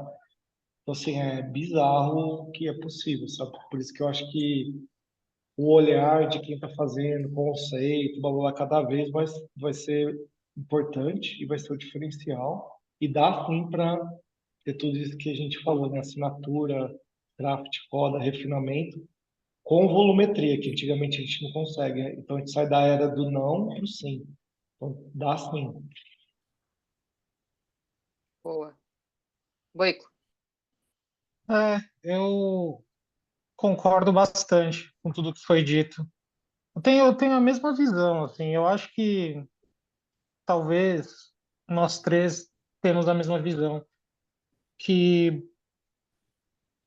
Então, assim, é bizarro o que é possível, sabe? Por isso que eu acho que o olhar de quem está fazendo, conceito, blá, blá, blá, cada vez vai ser importante e vai ser o diferencial. E dá sim para ter tudo isso que a gente falou, né? Assinatura, craft foda, refinamento, com volumetria, que antigamente a gente não consegue, né? Então a gente sai da era do não para o sim. Então dá sim. Boa. Boico. Eu concordo bastante com tudo que foi dito. Eu tenho a mesma visão, assim. Eu acho que talvez nós três temos a mesma visão, que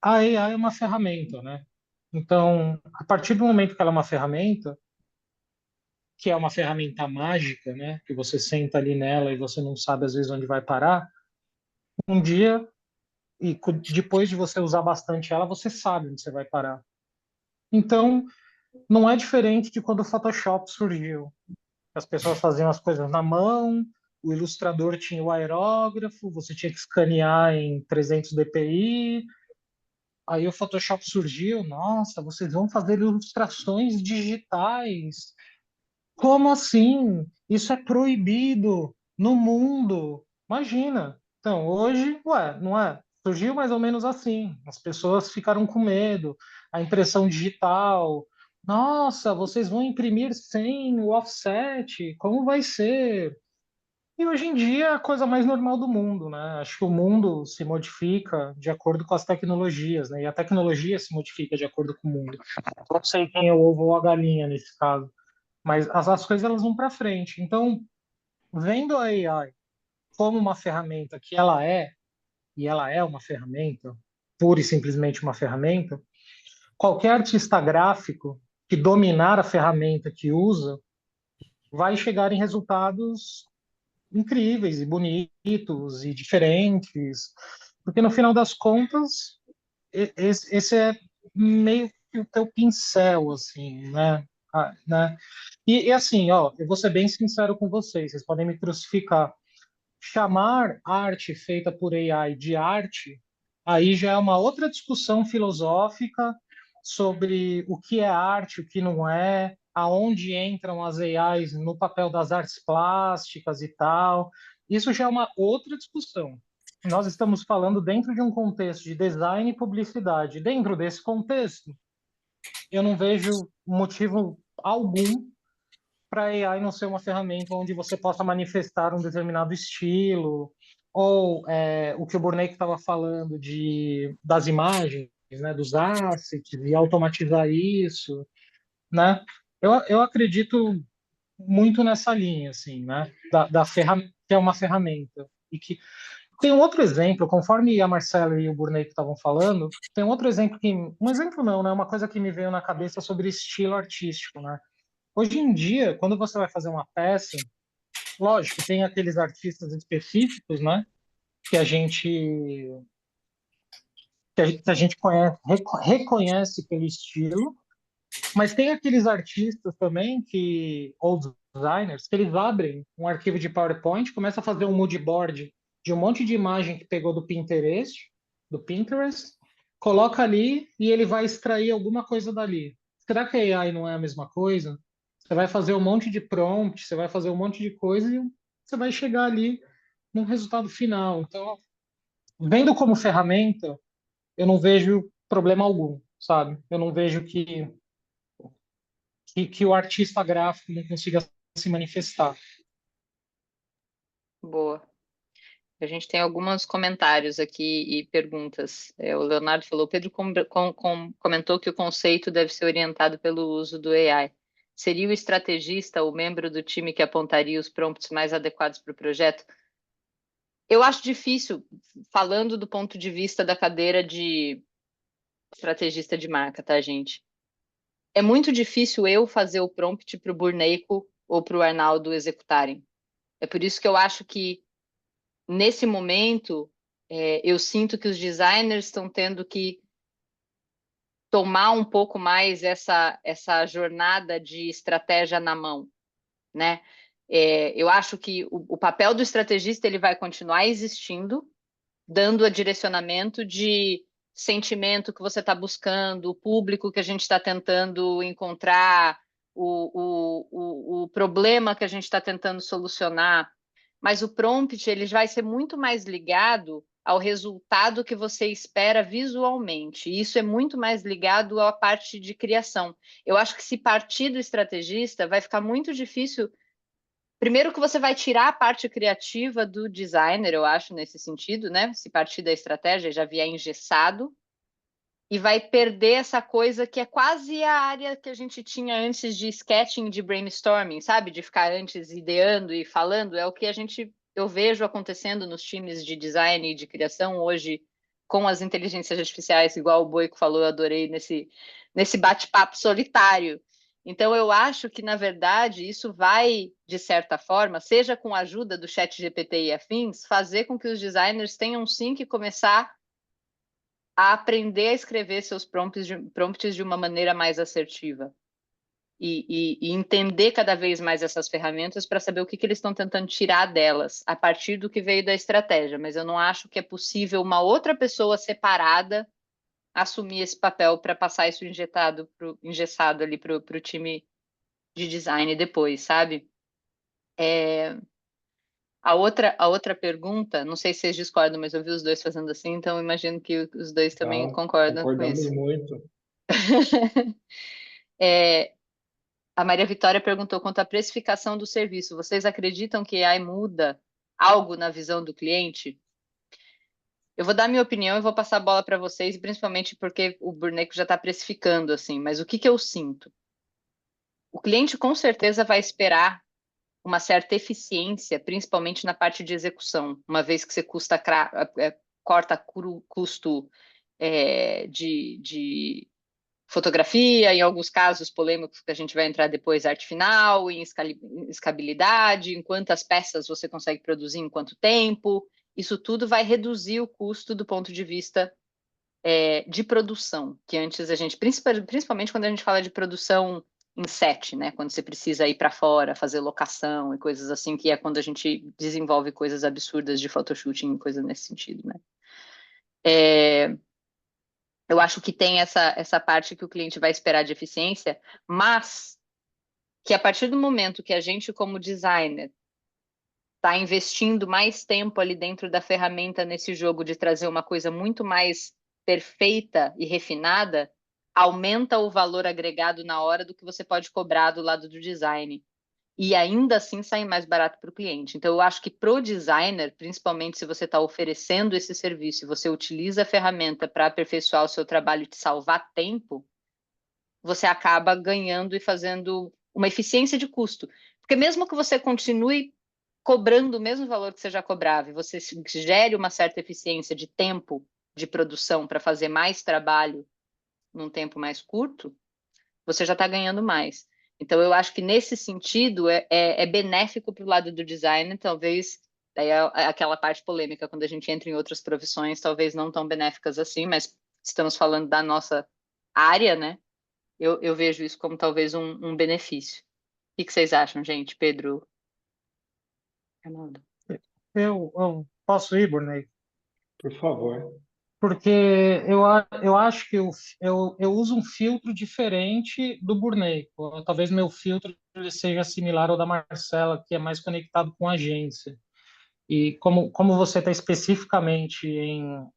a AI é uma ferramenta, né? Então, a partir do momento que ela é uma ferramenta, que é uma ferramenta mágica, né? Que você senta ali nela e você não sabe às vezes onde vai parar, um dia, depois de você usar bastante ela, você sabe onde você vai parar. Então, não é diferente de quando o Photoshop surgiu. As pessoas faziam as coisas na mão, o ilustrador tinha o aerógrafo, você tinha que escanear em 300 dpi. Aí o Photoshop surgiu, nossa, vocês vão fazer ilustrações digitais. Como assim? Isso é proibido no mundo. Imagina. Então, hoje, ué, não é? Surgiu mais ou menos assim. As pessoas ficaram com medo. A impressão digital. Nossa, vocês vão imprimir sem o offset? Como vai ser? E hoje em dia é a coisa mais normal do mundo, né? Acho que o mundo se modifica de acordo com as tecnologias, né? E a tecnologia se modifica de acordo com o mundo. Não sei quem é o ovo ou a galinha nesse caso, mas as coisas elas vão para frente. Então, vendo a AI como uma ferramenta que ela é, e ela é uma ferramenta, pura e simplesmente uma ferramenta, qualquer artista gráfico que dominar a ferramenta que usa vai chegar em resultados incríveis e bonitos e diferentes, porque no final das contas esse é meio que o teu pincel, assim, né? Né? E assim, ó, eu vou ser bem sincero com vocês podem me crucificar. Chamar arte feita por AI de arte, aí já é uma outra discussão filosófica sobre o que é arte, o que não é, aonde entram as AIs no papel das artes plásticas e tal. Isso já é uma outra discussão. Nós estamos falando dentro de um contexto de design e publicidade. Dentro desse contexto, eu não vejo motivo algum para a AI não ser uma ferramenta onde você possa manifestar um determinado estilo, ou o que o Burnet estava falando das imagens, né, dos assets, e automatizar isso, né? Eu acredito muito nessa linha, assim, né, da ferramenta, que é uma ferramenta. E que tem um outro exemplo, conforme a Marcela e o Burnet estavam falando, tem um outro exemplo um exemplo não, né, uma coisa que me veio na cabeça sobre estilo artístico, né? Hoje em dia, quando você vai fazer uma peça, lógico, tem aqueles artistas específicos, né, que a gente que a gente conhece, reconhece pelo estilo, mas tem aqueles artistas também ou designers que eles abrem um arquivo de PowerPoint, começa a fazer um mood board de um monte de imagem que pegou do Pinterest, coloca ali e ele vai extrair alguma coisa dali. Será que a AI não é a mesma coisa? Você vai fazer um monte de prompt, você vai fazer um monte de coisa e você vai chegar ali no resultado final. Então, vendo como ferramenta, eu não vejo problema algum, sabe? Eu não vejo que o artista gráfico não consiga se manifestar. Boa. A gente tem alguns comentários aqui e perguntas. O Leonardo falou, Pedro comentou que o conceito deve ser orientado pelo uso do AI. Seria o estrategista o membro do time que apontaria os prompts mais adequados para o projeto? Eu acho difícil, falando do ponto de vista da cadeira de estrategista de marca, tá, gente? É muito difícil eu fazer o prompt para o Burneiko ou para o Arnaldo executarem. É por isso que eu acho que, nesse momento, eu sinto que os designers estão tendo que tomar um pouco mais essa jornada de estratégia na mão, né? Eu acho que o papel do estrategista ele vai continuar existindo, dando a direcionamento de sentimento que você está buscando, o público que a gente está tentando encontrar, o problema que a gente está tentando solucionar. Mas o prompt ele vai ser muito mais ligado ao resultado que você espera visualmente. E isso é muito mais ligado à parte de criação. Eu acho que se partir do estrategista, vai ficar muito difícil. Primeiro que você vai tirar a parte criativa do designer, eu acho, nesse sentido, né? Se partir da estratégia já vier engessado, e vai perder essa coisa que é quase a área que a gente tinha antes de sketching, de brainstorming, sabe? De ficar antes ideando e falando, é o que eu vejo acontecendo nos times de design e de criação hoje com as inteligências artificiais, igual o Boico falou, eu adorei nesse bate-papo solitário. Então, eu acho que, na verdade, isso vai, de certa forma, seja com a ajuda do ChatGPT e afins, fazer com que os designers tenham sim que começar a aprender a escrever seus prompts de uma maneira mais assertiva e entender cada vez mais essas ferramentas para saber o que eles estão tentando tirar delas a partir do que veio da estratégia. Mas eu não acho que é possível uma outra pessoa separada assumir esse papel para passar isso engessado ali para o time de design depois, sabe? A outra pergunta, não sei se vocês discordam, mas eu vi os dois fazendo assim, então eu imagino que os dois também Tá? concordam com Concordamos isso. muito. A Maria Vitória perguntou quanto à precificação do serviço. Vocês acreditam que a AI muda algo na visão do cliente? Eu vou dar minha opinião e vou passar a bola para vocês, principalmente porque o Burneco já está precificando, assim. Mas o que eu sinto? O cliente com certeza vai esperar uma certa eficiência, principalmente na parte de execução, uma vez que você corta custo de fotografia, em alguns casos polêmicos que a gente vai entrar depois, arte final, em escalabilidade, em quantas peças você consegue produzir em quanto tempo. Isso tudo vai reduzir o custo do ponto de vista de produção, que antes a gente, principalmente quando a gente fala de produção em set, né? Quando você precisa ir para fora, fazer locação e coisas assim, que é quando a gente desenvolve coisas absurdas de photoshooting e coisa nesse sentido, né? Eu acho que tem essa parte que o cliente vai esperar de eficiência, mas que a partir do momento que a gente, como designer, está investindo mais tempo ali dentro da ferramenta nesse jogo de trazer uma coisa muito mais perfeita e refinada, aumenta o valor agregado na hora do que você pode cobrar do lado do design. E ainda assim sair mais barato para o cliente. Então, eu acho que para o designer, principalmente se você está oferecendo esse serviço e você utiliza a ferramenta para aperfeiçoar o seu trabalho e te salvar tempo, você acaba ganhando e fazendo uma eficiência de custo. Porque mesmo que você continue cobrando o mesmo valor que você já cobrava e você gere uma certa eficiência de tempo de produção para fazer mais trabalho num tempo mais curto, você já está ganhando mais. Então, eu acho que nesse sentido é benéfico para o lado do design, talvez, daí é aquela parte polêmica, quando a gente entra em outras profissões, talvez não tão benéficas assim, mas estamos falando da nossa área, né? Eu vejo isso como talvez um benefício. O que vocês acham, gente? Pedro, Arnaldo? Eu posso ir, Brunet? Por favor. Porque eu acho que eu uso um filtro diferente do Burneco. Talvez meu filtro ele seja similar ao da Marcela, que é mais conectado com a agência. E como você está especificamente em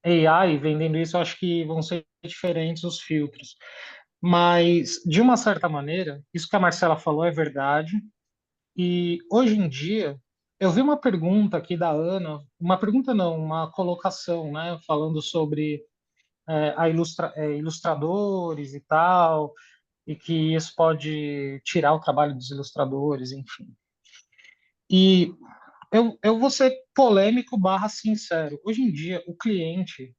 AI vendendo isso, eu acho que vão ser diferentes os filtros. Mas, de uma certa maneira, isso que a Marcela falou é verdade. E hoje em dia, eu vi uma pergunta aqui da Ana, uma pergunta não, uma colocação, né, falando sobre ilustradores e tal, e que isso pode tirar o trabalho dos ilustradores, enfim. E eu vou ser polêmico barra sincero. Hoje em dia, um cliente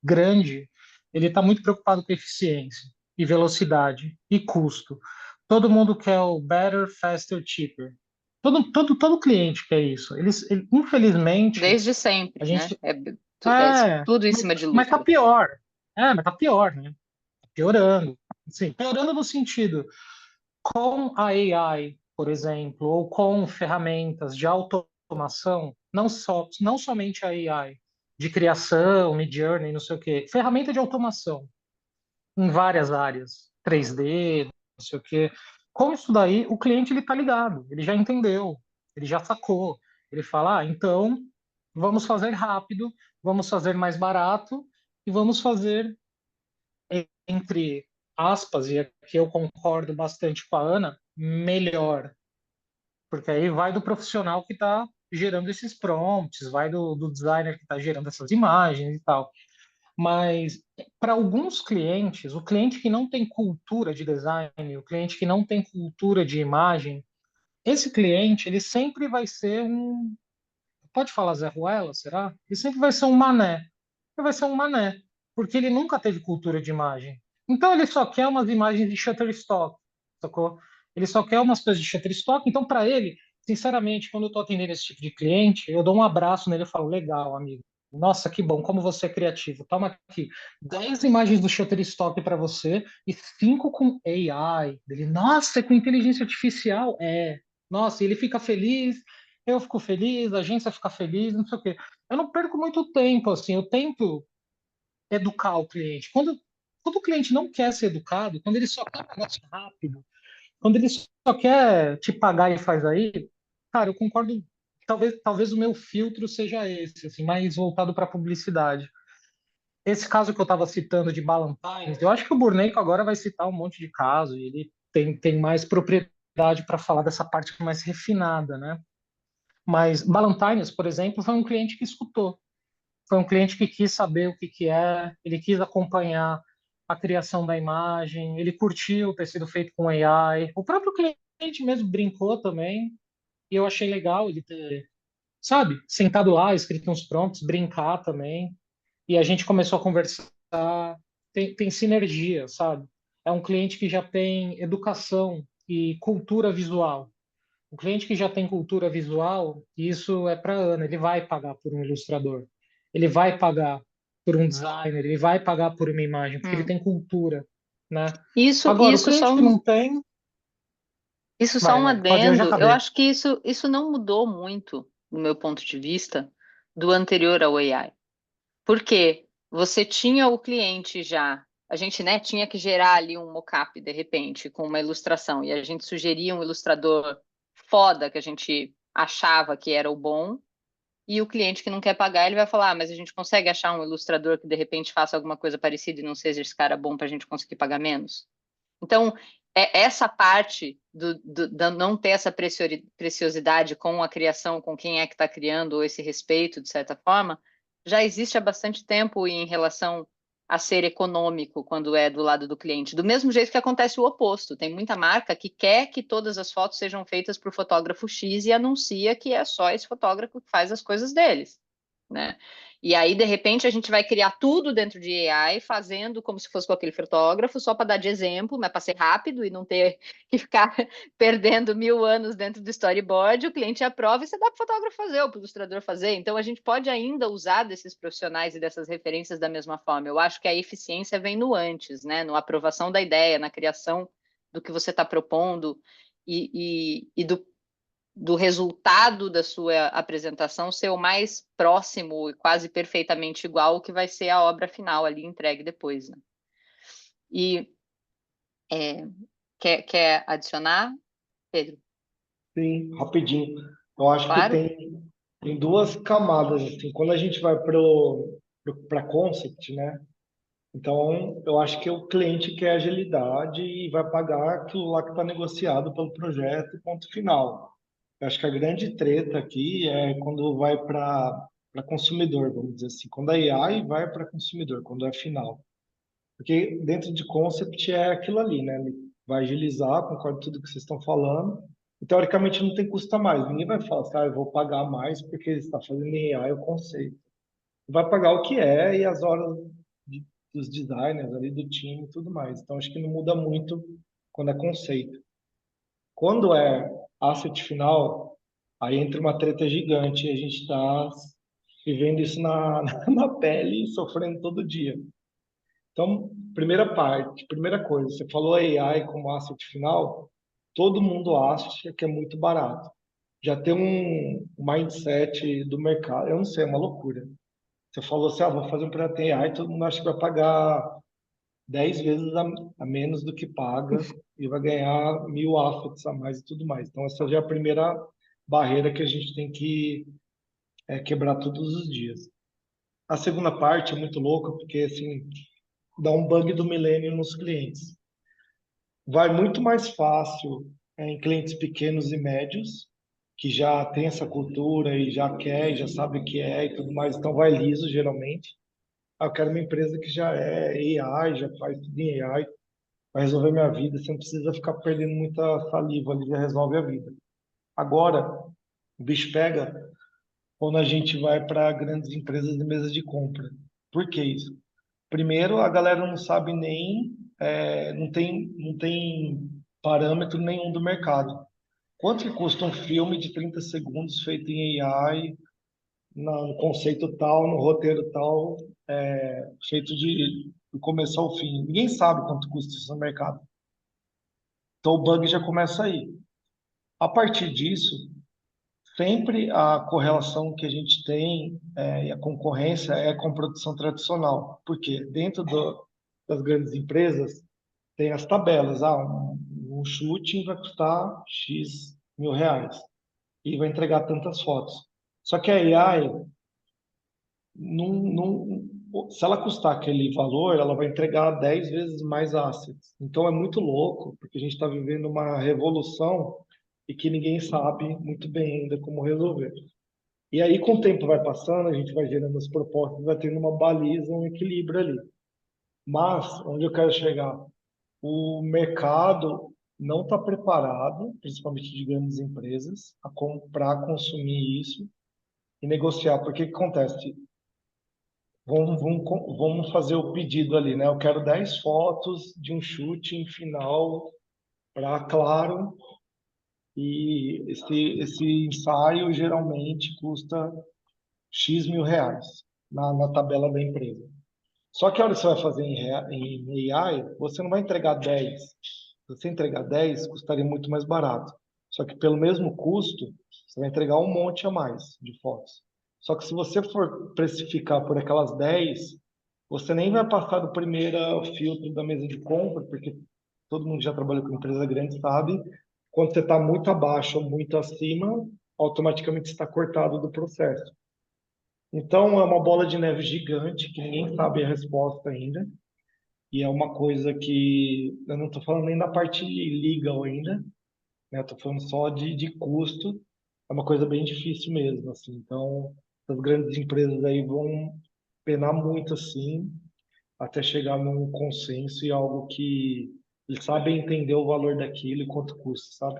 grande, ele está muito preocupado com eficiência e velocidade e custo. Todo mundo quer o better, faster, cheaper. Todo cliente quer isso. Infelizmente, Desde a sempre, né? gente. É É, tudo em cima de mas tá lucro. pior. Mas tá pior, né? Tá piorando. Sim, piorando no sentido, com a AI, por exemplo, ou com ferramentas de automação, não somente a AI, de criação, Midjourney, não sei o quê, ferramenta de automação em várias áreas, 3D, não sei o quê. Com isso daí, o cliente ele tá ligado, ele já entendeu, ele já sacou. Ele fala, então vamos fazer rápido, vamos fazer mais barato e vamos fazer, entre aspas, e aqui eu concordo bastante com a Ana, melhor. Porque aí vai do profissional que está gerando esses prompts, vai do designer que está gerando essas imagens e tal. Mas para alguns clientes, o cliente que não tem cultura de design, o cliente que não tem cultura de imagem, esse cliente ele sempre vai ser um, pode falar Zé Ruela, será? Ele sempre vai ser um mané. Ele vai ser um mané, porque ele nunca teve cultura de imagem. Então ele só quer umas imagens de Shutterstock, sacou? Ele só quer umas coisas de Shutterstock. Então para ele, sinceramente, quando eu estou atendendo esse tipo de cliente, eu dou um abraço nele e falo: legal, amigo. Nossa, que bom, como você é criativo. Toma aqui 10 imagens do Shutterstock para você e 5 com AI. Ele, nossa, é com inteligência artificial? É. Nossa, e ele fica feliz, eu fico feliz, a agência fica feliz, não sei o quê. Eu não perco muito tempo, assim, eu tento educar o cliente. Quando o cliente não quer ser educado, quando ele só quer um negócio rápido, quando ele só quer te pagar e faz aí, cara, eu concordo. Talvez o meu filtro seja esse, assim, mais voltado para publicidade. Esse caso que eu estava citando de Ballantines, eu acho que o Burneiko agora vai citar um monte de caso e ele tem mais propriedade para falar dessa parte mais refinada, né? Mas Ballantines, por exemplo, foi um cliente que escutou. Foi um cliente que quis saber o que que é, ele quis acompanhar a criação da imagem, ele curtiu ter sido feito com AI. O próprio cliente mesmo brincou também, e eu achei legal ele ter, sabe, sentado lá, escrito uns prompts, brincar também. E a gente começou a conversar, tem sinergia, sabe? É um cliente que já tem educação e cultura visual. O cliente que já tem cultura visual, isso é para Ana, ele vai pagar por um ilustrador, ele vai pagar por um designer, ele vai pagar por uma imagem, porque ele Hum. tem cultura, né? Isso, Agora, o isso cliente só que um, não tem, isso só um pode, eu já adendo. Eu acabei. acho que isso não mudou muito, do meu ponto de vista, do anterior ao AI. Porque você tinha o cliente já, a gente, né, tinha que gerar ali um mockup de repente com uma ilustração e a gente sugeria um ilustrador foda que a gente achava que era o bom. E o cliente que não quer pagar, ele vai falar, mas a gente consegue achar um ilustrador que de repente faça alguma coisa parecida e não seja esse cara bom para a gente conseguir pagar menos? Então, essa parte da não ter essa preciosidade com a criação, com quem é que está criando, ou esse respeito, de certa forma, já existe há bastante tempo em relação a ser econômico quando é do lado do cliente. Do mesmo jeito que acontece o oposto. Tem muita marca que quer que todas as fotos sejam feitas por fotógrafo X e anuncia que é só esse fotógrafo que faz as coisas deles, né? E aí, de repente, a gente vai criar tudo dentro de AI, fazendo como se fosse com aquele fotógrafo, só para dar de exemplo, mas para ser rápido e não ter que ficar perdendo 1000 anos dentro do storyboard. O cliente aprova e você dá para o fotógrafo fazer, ou para o ilustrador fazer. Então, a gente pode ainda usar desses profissionais e dessas referências da mesma forma. Eu acho que a eficiência vem no antes, né? Na aprovação da ideia, na criação do que você está propondo e do resultado da sua apresentação ser o mais próximo e quase perfeitamente igual ao que vai ser a obra final ali entregue depois, né? E é, quer adicionar, Pedro? Sim, rapidinho. Eu acho que Claro. tem duas camadas, assim. Quando a gente vai para concept, né? Então, eu acho que o cliente quer agilidade e vai pagar aquilo lá que está negociado pelo projeto, ponto final. Eu acho que a grande treta aqui é quando vai para consumidor, vamos dizer assim. Quando a AI vai para consumidor, quando é final. Porque dentro de concept é aquilo ali, né? Ele vai agilizar, concordo com tudo que vocês estão falando. E, teoricamente não tem custo a mais. Ninguém vai falar assim, ah, eu vou pagar mais porque ele está fazendo em AI o conceito. Vai pagar o que é e as horas de- dos designers ali, do time e tudo mais. Então acho que não muda muito quando é conceito. Quando é asset final, aí entra uma treta gigante e a gente está vivendo isso na pele e sofrendo todo dia. Então, primeira parte, primeira coisa, você falou AI como asset final, todo mundo acha que é muito barato. Já tem um mindset do mercado, eu não sei, é uma loucura. Você falou assim, ah, vou fazer um projeto em AI, todo mundo acha que vai pagar 10 vezes a menos do que paga e vai ganhar 1000 assets a mais e tudo mais. Então, essa já é a primeira barreira que a gente tem que quebrar todos os dias. A segunda parte é muito louca, porque assim, dá um bug do milênio nos clientes. Vai muito mais fácil em clientes pequenos e médios, que já tem essa cultura e já quer, e já sabe o que é e tudo mais, então vai liso geralmente. Ah, eu quero uma empresa que já é AI, já faz tudo em AI, vai resolver minha vida, você não precisa ficar perdendo muita saliva ali, já resolve a vida. Agora, o bicho pega quando a gente vai para grandes empresas de mesas de compra. Por que isso? Primeiro, a galera não sabe nem, não tem parâmetro nenhum do mercado. Quanto que custa um filme de 30 segundos feito em AI, no conceito tal, no roteiro tal, feito do começo ao fim? Ninguém sabe quanto custa isso no mercado. Então o bug já começa aí. A partir disso, sempre a correlação que a gente tem e a concorrência é com produção tradicional. Porque dentro das grandes empresas tem as tabelas. Um shooting vai custar X mil reais e vai entregar tantas fotos. Só que a AI, se ela custar aquele valor, ela vai entregar 10 vezes mais assets. Então é muito louco, porque a gente está vivendo uma revolução e que ninguém sabe muito bem ainda como resolver. E aí, com o tempo vai passando, a gente vai gerando as propostas, vai tendo uma baliza, um equilíbrio ali. Mas, onde eu quero chegar? O mercado não está preparado, principalmente de grandes empresas, a comprar, consumir isso e negociar. Porque o que acontece? Vamos fazer o pedido ali, né? Eu quero 10 fotos de um shooting final para Claro e esse ensaio geralmente custa X mil reais na tabela da empresa. Só que a hora que você vai fazer em AI, você não vai entregar 10. Se você entregar 10, custaria muito mais barato. Só que pelo mesmo custo, você vai entregar um monte a mais de fotos. Só que se você for precificar por aquelas 10, você nem vai passar do primeiro filtro da mesa de compra, porque todo mundo já trabalhou com empresa grande sabe, quando você está muito abaixo ou muito acima, automaticamente está cortado do processo. Então, é uma bola de neve gigante que ninguém sabe a resposta ainda. E é uma coisa que eu não estou falando nem da parte legal ainda, né? Estou falando só de custo. É uma coisa bem difícil mesmo, assim. Então, as grandes empresas aí vão penar muito, assim, até chegar num consenso e algo que eles sabem entender o valor daquilo e quanto custa, sabe?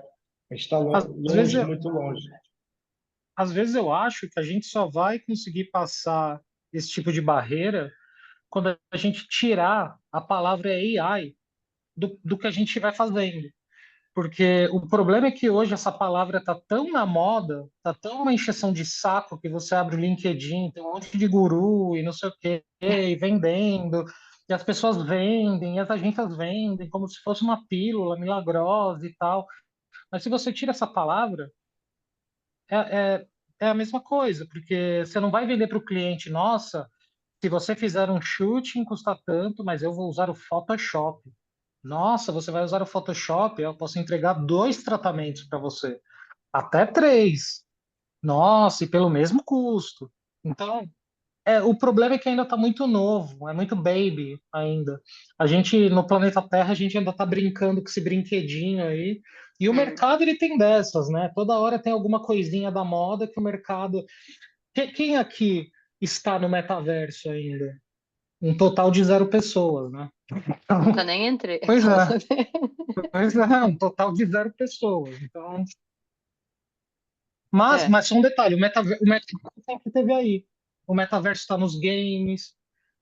A gente está Às vezes, longe, muito longe. às vezes eu acho que a gente só vai conseguir passar esse tipo de barreira quando a gente tirar a palavra AI do que a gente vai fazendo. Porque o problema é que hoje essa palavra está tão na moda, está tão uma encheção de saco que você abre o LinkedIn, tem um monte de guru e não sei o quê, e vendendo, e as pessoas vendem, e as agências vendem como se fosse uma pílula milagrosa e tal. Mas se você tira essa palavra, é, é, é a mesma coisa, porque você não vai vender para o cliente, nossa, se você fizer um shooting custa tanto, mas eu vou usar o Photoshop. Nossa, você vai usar o Photoshop, eu posso entregar 2 tratamentos para você, até 3. Nossa, e pelo mesmo custo. Então, o problema é que ainda está muito novo, é muito baby ainda. A gente, no planeta Terra, a gente ainda está brincando com esse brinquedinho aí. E o Hum. mercado, ele tem dessas, né? Toda hora tem alguma coisinha da moda que o mercado... Quem aqui está no metaverso ainda? Um total de 0 pessoas, né? Nunca Então, nem entrei. pois é, pois é, um total de 0 pessoas. Então, É. mas só um detalhe, o metaverso sempre teve aí. O metaverso está nos games.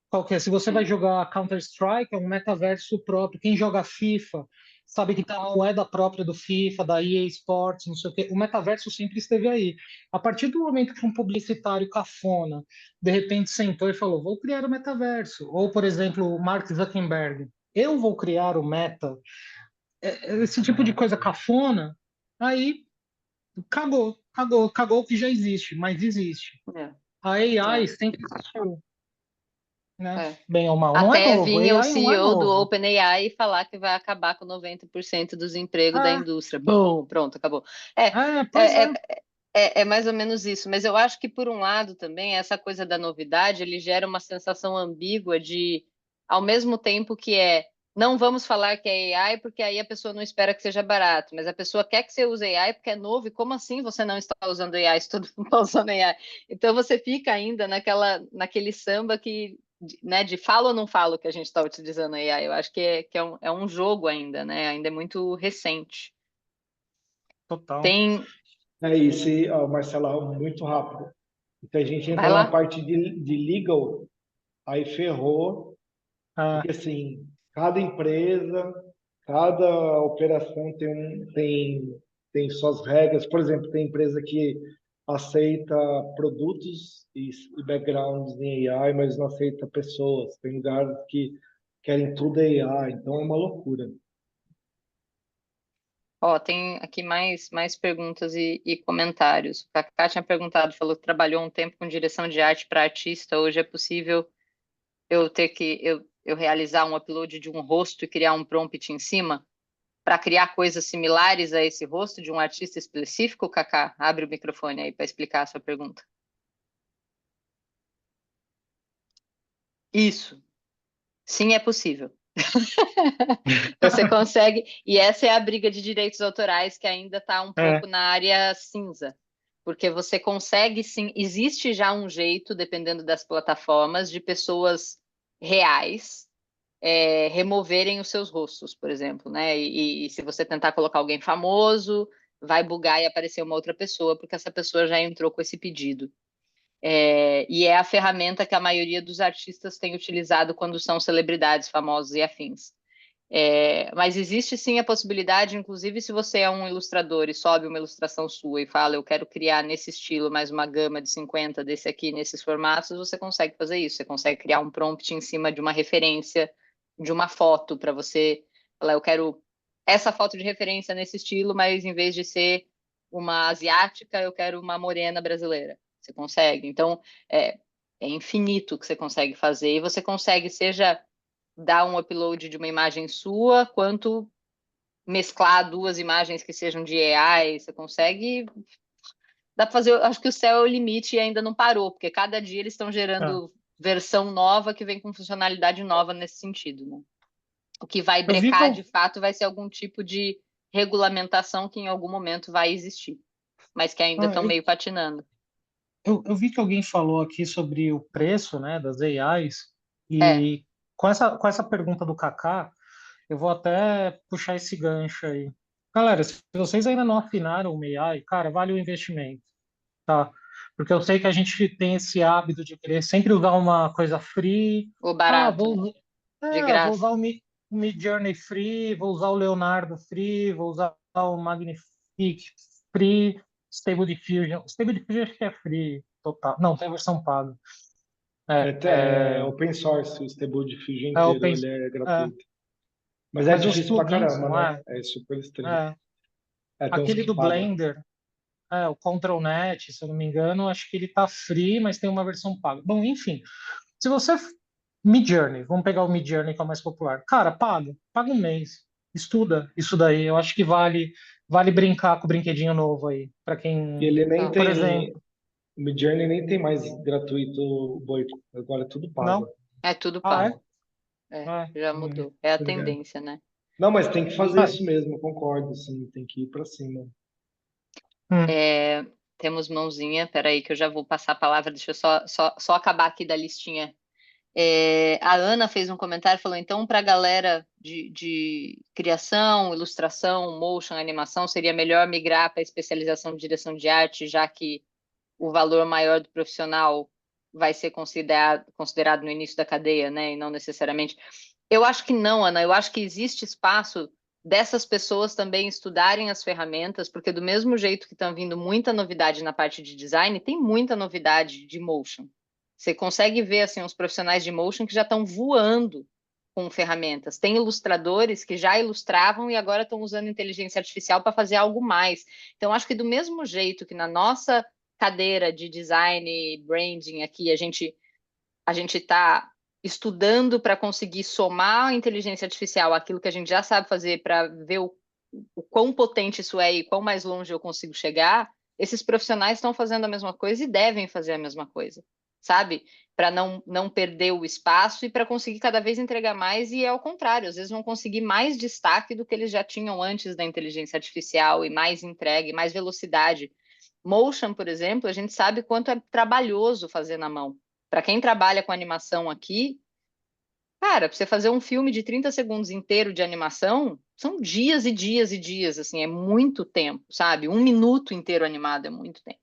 Qual que é? Se você vai jogar Counter-Strike, é um metaverso próprio. Quem joga FIFA sabe que tem uma moeda própria do FIFA, da EA Sports, não sei o quê. O metaverso sempre esteve aí. A partir do momento que um publicitário cafona, de repente sentou e falou, vou criar o metaverso. Ou, por exemplo, o Mark Zuckerberg, eu vou criar o Meta. Esse tipo de coisa cafona, aí cagou o que já existe, mas existe. É. A AI É. sempre existiu, né? É. Bem ou mal, não é Até novo. vir o AI não é CEO do novo. OpenAI e falar que vai acabar com 90% dos empregos da É, indústria. Bom, pronto, acabou. É, pois é, é. é, É mais ou menos isso, mas eu acho que, por um lado, também, essa coisa da novidade, ele gera uma sensação ambígua de, ao mesmo tempo que não vamos falar que é AI, porque aí a pessoa não espera que seja barato, mas a pessoa quer que você use AI porque é novo, e como assim você não está usando AI se todo mundo está usando AI? Então você fica ainda naquele samba que, né, de falo ou não falo que a gente está utilizando AI. Eu acho que é um jogo ainda, né? Ainda é muito recente. Total. Tem. É isso, e, ó, Marcela, muito rápido. Se a gente Vai entra na lá. parte de legal, aí ferrou, É, porque assim, cada empresa, cada operação tem suas regras. Por exemplo, tem empresa que aceita produtos e backgrounds em AI, mas não aceita pessoas. Tem lugares que querem tudo AI, então é uma loucura. Ó, tem aqui mais perguntas e comentários. O Kaká tinha perguntado, falou que trabalhou um tempo com direção de arte para artista. Hoje é possível eu realizar um upload de um rosto e criar um prompt em cima para criar coisas similares a esse rosto de um artista específico, Kaká? Abre o microfone aí para explicar a sua pergunta. Isso. Sim, é possível. Você consegue, e essa é a briga de direitos autorais que ainda está um é, pouco na área cinza, porque você consegue sim, existe já um jeito, dependendo das plataformas, de pessoas reais removerem os seus rostos, por exemplo, né? E se você tentar colocar alguém famoso, vai bugar e aparecer uma outra pessoa, porque essa pessoa já entrou com esse pedido. E é a ferramenta que a maioria dos artistas tem utilizado quando são celebridades famosas e afins. Mas existe sim a possibilidade, inclusive se você é um ilustrador e sobe uma ilustração sua e fala, eu quero criar nesse estilo mais uma gama de 50 desse aqui, nesses formatos, você consegue fazer isso. Você consegue criar um prompt em cima de uma referência, de uma foto, para você falar, eu quero essa foto de referência nesse estilo, mas em vez de ser uma asiática, eu quero uma morena brasileira. Você consegue. Então, é infinito o que você consegue fazer. E você consegue, seja dar um upload de uma imagem sua, quanto mesclar duas imagens que sejam de AI, você consegue. Dá para fazer, acho que o céu é o limite e ainda não parou, porque cada dia eles estão é. gerando versão nova que vem com funcionalidade nova nesse sentido, né? O que vai Eu vi que, brecar de fato vai ser algum tipo de regulamentação que em algum momento vai existir, mas que ainda ah, estão meio patinando. eu vi que alguém falou aqui sobre o preço, né, das AIs, É, e com essa pergunta do Kaká, eu vou até puxar esse gancho aí. Galera, se vocês ainda não afinaram uma AI, cara, vale o investimento, tá? Porque eu sei que a gente tem esse hábito de querer sempre usar uma coisa free. o Ah, barato, vou, né? De vou usar graça. o Midjourney free, vou usar o Leonardo free, vou usar o Magnifique free, Stable Diffusion. Stable Diffusion acho que é free total. Não, tem a versão paga. É, É open source, o Stable Diffusion é inteiro, open, ele é é, gratuito. Mas é mas os difícil pra plugins caramba, não né? é. É super estranho. É, Tem uns aquele que do pagam. Blender, o ControlNet, se eu não me engano, acho que ele tá free, mas tem uma versão paga. Bom, enfim, se você Midjourney, vamos pegar o Midjourney que é o mais popular. Cara, paga um mês. Estuda isso daí. Eu acho que vale brincar com o brinquedinho novo aí, para E quem, ele nem Tá. por tem. exemplo, O Midjourney nem tem mais gratuito o Boico. Agora é tudo pago. não? É tudo Ah, é? pago. É, Já mudou. É a Tá ligado? tendência, né? Não, mas tem que fazer cara, isso mesmo, eu concordo, sim, tem que ir pra cima. hum, É, temos mãozinha, peraí que eu já vou passar a palavra, deixa eu só acabar aqui da listinha. A Ana fez um comentário, falou, então, para a galera de criação, ilustração, motion, animação, seria melhor migrar para a especialização de direção de arte, já que o valor maior do profissional vai ser considerado no início da cadeia, né? E não necessariamente. Eu acho que não, Ana. Eu acho que existe espaço dessas pessoas também estudarem as ferramentas, porque do mesmo jeito que estão vindo muita novidade na parte de design, tem muita novidade de motion. Você consegue ver assim os profissionais de motion que já estão voando com ferramentas. Tem ilustradores que já ilustravam e agora estão usando inteligência artificial para fazer algo mais. Então, acho que do mesmo jeito que na nossa cadeira de design e branding aqui, a gente está estudando para conseguir somar a inteligência artificial aquilo que a gente já sabe fazer para ver o quão potente isso é e quão mais longe eu consigo chegar. esses profissionais estão fazendo a mesma coisa e devem fazer a mesma coisa, sabe? Para não perder o espaço e para conseguir cada vez entregar mais, e é ao contrário, às vezes vão conseguir mais destaque do que eles já tinham antes da inteligência artificial, e mais entrega, e mais velocidade. Motion, por exemplo, a gente sabe quanto é trabalhoso fazer na mão. Para quem trabalha com animação aqui, cara, pra você fazer um filme de 30 segundos inteiro de animação, são dias e dias e dias, assim, é muito tempo, sabe? Um minuto inteiro animado é muito tempo.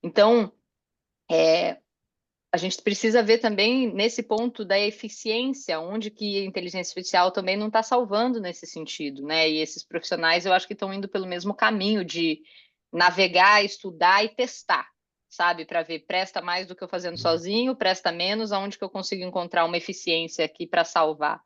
Então, a gente precisa ver também nesse ponto da eficiência, onde que a inteligência artificial também não está salvando nesse sentido, né? E esses profissionais eu acho que estão indo pelo mesmo caminho de navegar, estudar e testar, sabe? Para ver, presta mais do que eu fazendo sozinho, presta menos, aonde que eu consigo encontrar uma eficiência aqui para salvar.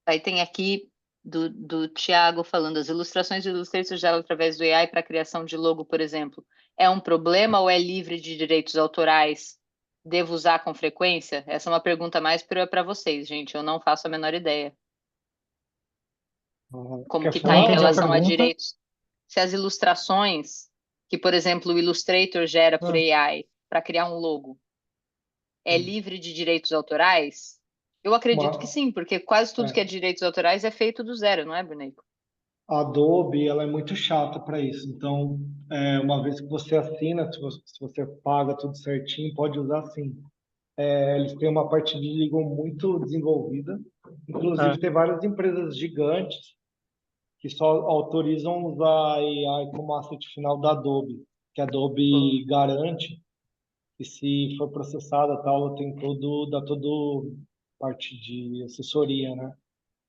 Aí tem aqui do Tiago falando, as ilustrações do Illustrator geram através do AI para a criação de logo, por exemplo. É um problema ou é livre de direitos autorais? Devo usar com frequência? Essa é uma pergunta mais para vocês, gente. Eu não faço a menor ideia. Como Quer que está em Vou falar, repetir a relação a Dani? pergunta. direitos? Se as ilustrações que, por exemplo, o Illustrator gera por Ah, AI para criar um logo, é livre de direitos autorais? Eu acredito que Uma, sim, porque quase tudo que é é, direitos autorais é feito do zero, não é, Bruneco? a Adobe, ela é muito chata para isso. Então, uma vez que você assina, se você paga tudo certinho, pode usar sim. Eles têm uma parte de legal muito desenvolvida. Inclusive, é. tem várias empresas gigantes que só autorizam usar a AI como asset final da Adobe, que a Adobe garante que se for processada tal, tem dá todo parte de assessoria, né?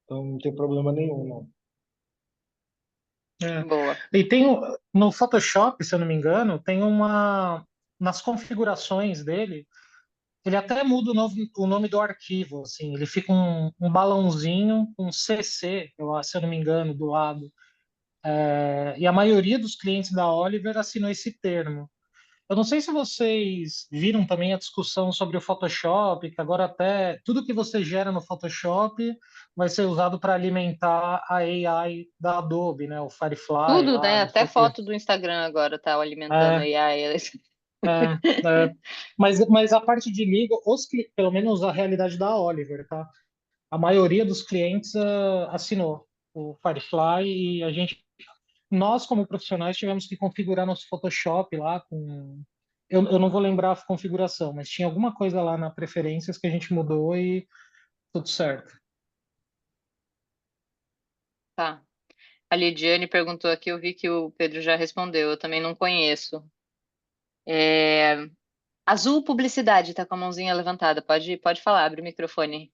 Então não tem problema nenhum, não. É. Boa. E tem no Photoshop, se eu não me engano, tem uma nas configurações dele, ele até muda o nome do arquivo, assim, ele fica um balãozinho, um CC, se eu não me engano, do lado. E a maioria dos clientes da Oliver assinou esse termo. Eu não sei se vocês viram também a discussão sobre o Photoshop, que agora até tudo que você gera no Photoshop vai ser usado para alimentar a AI da Adobe, né? O Firefly Tudo, lá, né? não Até sei o quê. foto do Instagram agora tá alimentando a É, AI. é, é. Mas a parte de liga, pelo menos a realidade da Oliver, tá? A maioria dos clientes assinou o Firefly e nós como profissionais tivemos que configurar nosso Photoshop lá com eu não vou lembrar a configuração, mas tinha alguma coisa lá na preferências que a gente mudou e tudo certo. Tá. A Lidiane perguntou aqui, eu vi que o Pedro já respondeu, eu também não conheço. É, Azul Publicidade, tá com a mãozinha levantada. Pode falar, abre o microfone.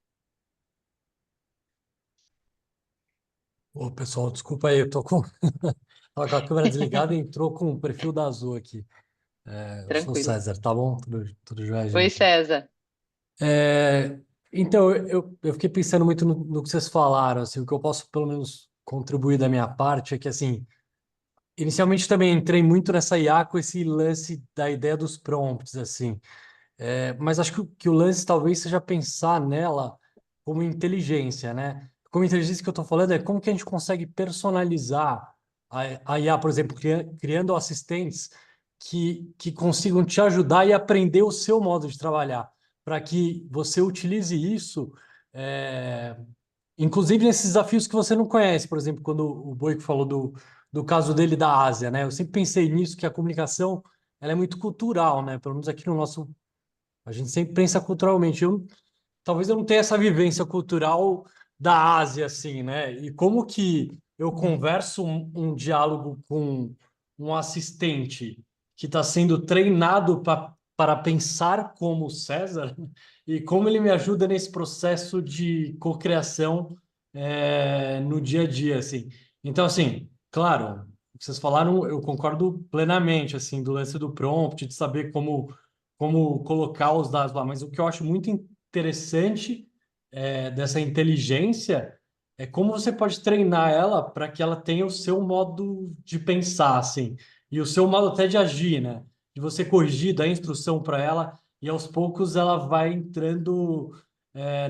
Ô, pessoal, desculpa aí, eu tô com, tava com a câmera desligada e entrou com o perfil da Azul aqui. Eu sou o Tranquilo. César, tá bom? Tudo jóia, Oi, gente? César. Então, eu fiquei pensando muito no que vocês falaram, assim, o que eu posso, pelo menos, contribuir da minha parte é que, assim, inicialmente também entrei muito nessa IA com esse lance da ideia dos prompts, assim. Mas acho que o lance talvez seja pensar nela como inteligência, né? Como inteligência que eu estou falando é como que a gente consegue personalizar a IA, por exemplo, criando assistentes que consigam te ajudar e aprender o seu modo de trabalhar, para que você utilize isso, é, inclusive nesses desafios que você não conhece. Por exemplo, quando o Boico falou do caso dele da Ásia, né? Eu sempre pensei nisso, que a comunicação ela é muito cultural, né? Pelo menos aqui no nosso a gente sempre pensa culturalmente. Talvez eu não tenha essa vivência cultural da Ásia, assim, né? E como que eu converso um diálogo com um assistente que está sendo treinado para pensar como o César e como ele me ajuda nesse processo de cocriação no dia a dia, assim. Então, assim, claro, o que vocês falaram, eu concordo plenamente, assim, do lance do prompt, de saber como colocar os dados lá. Mas o que eu acho muito interessante dessa inteligência é como você pode treinar ela para que ela tenha o seu modo de pensar, assim, e o seu modo até de agir, né? De você corrigir, dar instrução para ela e aos poucos ela vai entrando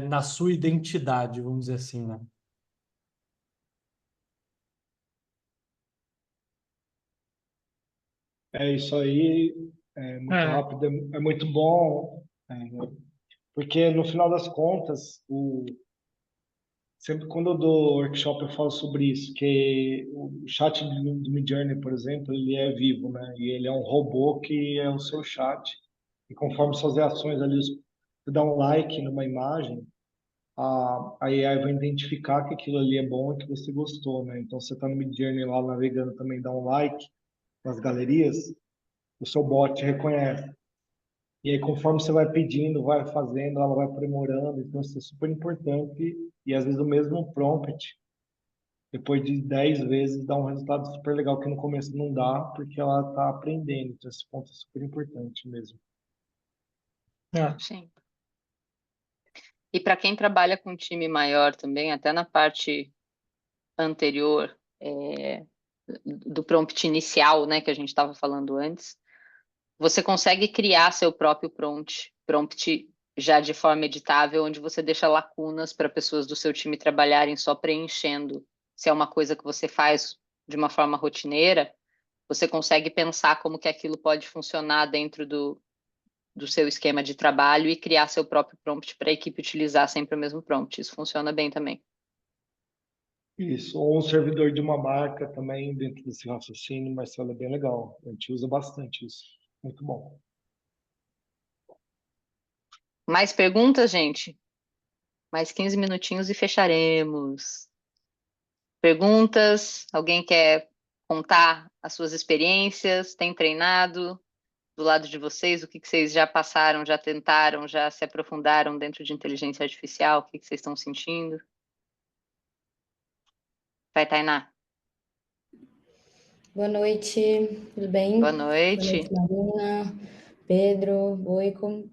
na sua identidade, vamos dizer assim, né? É isso aí, é muito É, rápido, é muito bom, porque no final das contas, sempre quando eu dou workshop eu falo sobre isso, que o chat do Midjourney, por exemplo, ele é vivo, né? E ele é um robô que é o seu chat. E conforme suas reações ali, você dá um like numa imagem, a AI vai identificar que aquilo ali é bom e que você gostou, né? Então, você está no Midjourney lá navegando também, dá um like nas galerias, o seu bot reconhece. E aí, conforme você vai pedindo, vai fazendo, ela vai aprimorando. Então, isso é super importante. E às vezes o mesmo prompt, depois de 10 vezes, dá um resultado super legal que no começo não dá, porque ela está aprendendo. Então, esse ponto é super importante mesmo. é. Sim. E para quem trabalha com um time maior também, até na parte anterior, do prompt inicial, né, que a gente estava falando antes, você consegue criar seu próprio prompt já de forma editável, onde você deixa lacunas para pessoas do seu time trabalharem só preenchendo. Se é uma coisa que você faz de uma forma rotineira, você consegue pensar como que aquilo pode funcionar dentro do seu esquema de trabalho e criar seu próprio prompt para a equipe utilizar sempre o mesmo prompt. Isso funciona bem também. Isso. Ou um servidor de uma marca também dentro desse raciocínio, Marcelo, é bem legal. A gente usa bastante isso. Muito bom. Mais perguntas, gente? Mais 15 minutinhos e fecharemos. Perguntas? Alguém quer contar as suas experiências? Tem treinado do lado de vocês? O que vocês já passaram, já tentaram, já se aprofundaram dentro de inteligência artificial? O que vocês estão sentindo? Vai, Tainá. Boa noite, tudo bem? Boa Boa noite, noite. Marina, Pedro, Boico.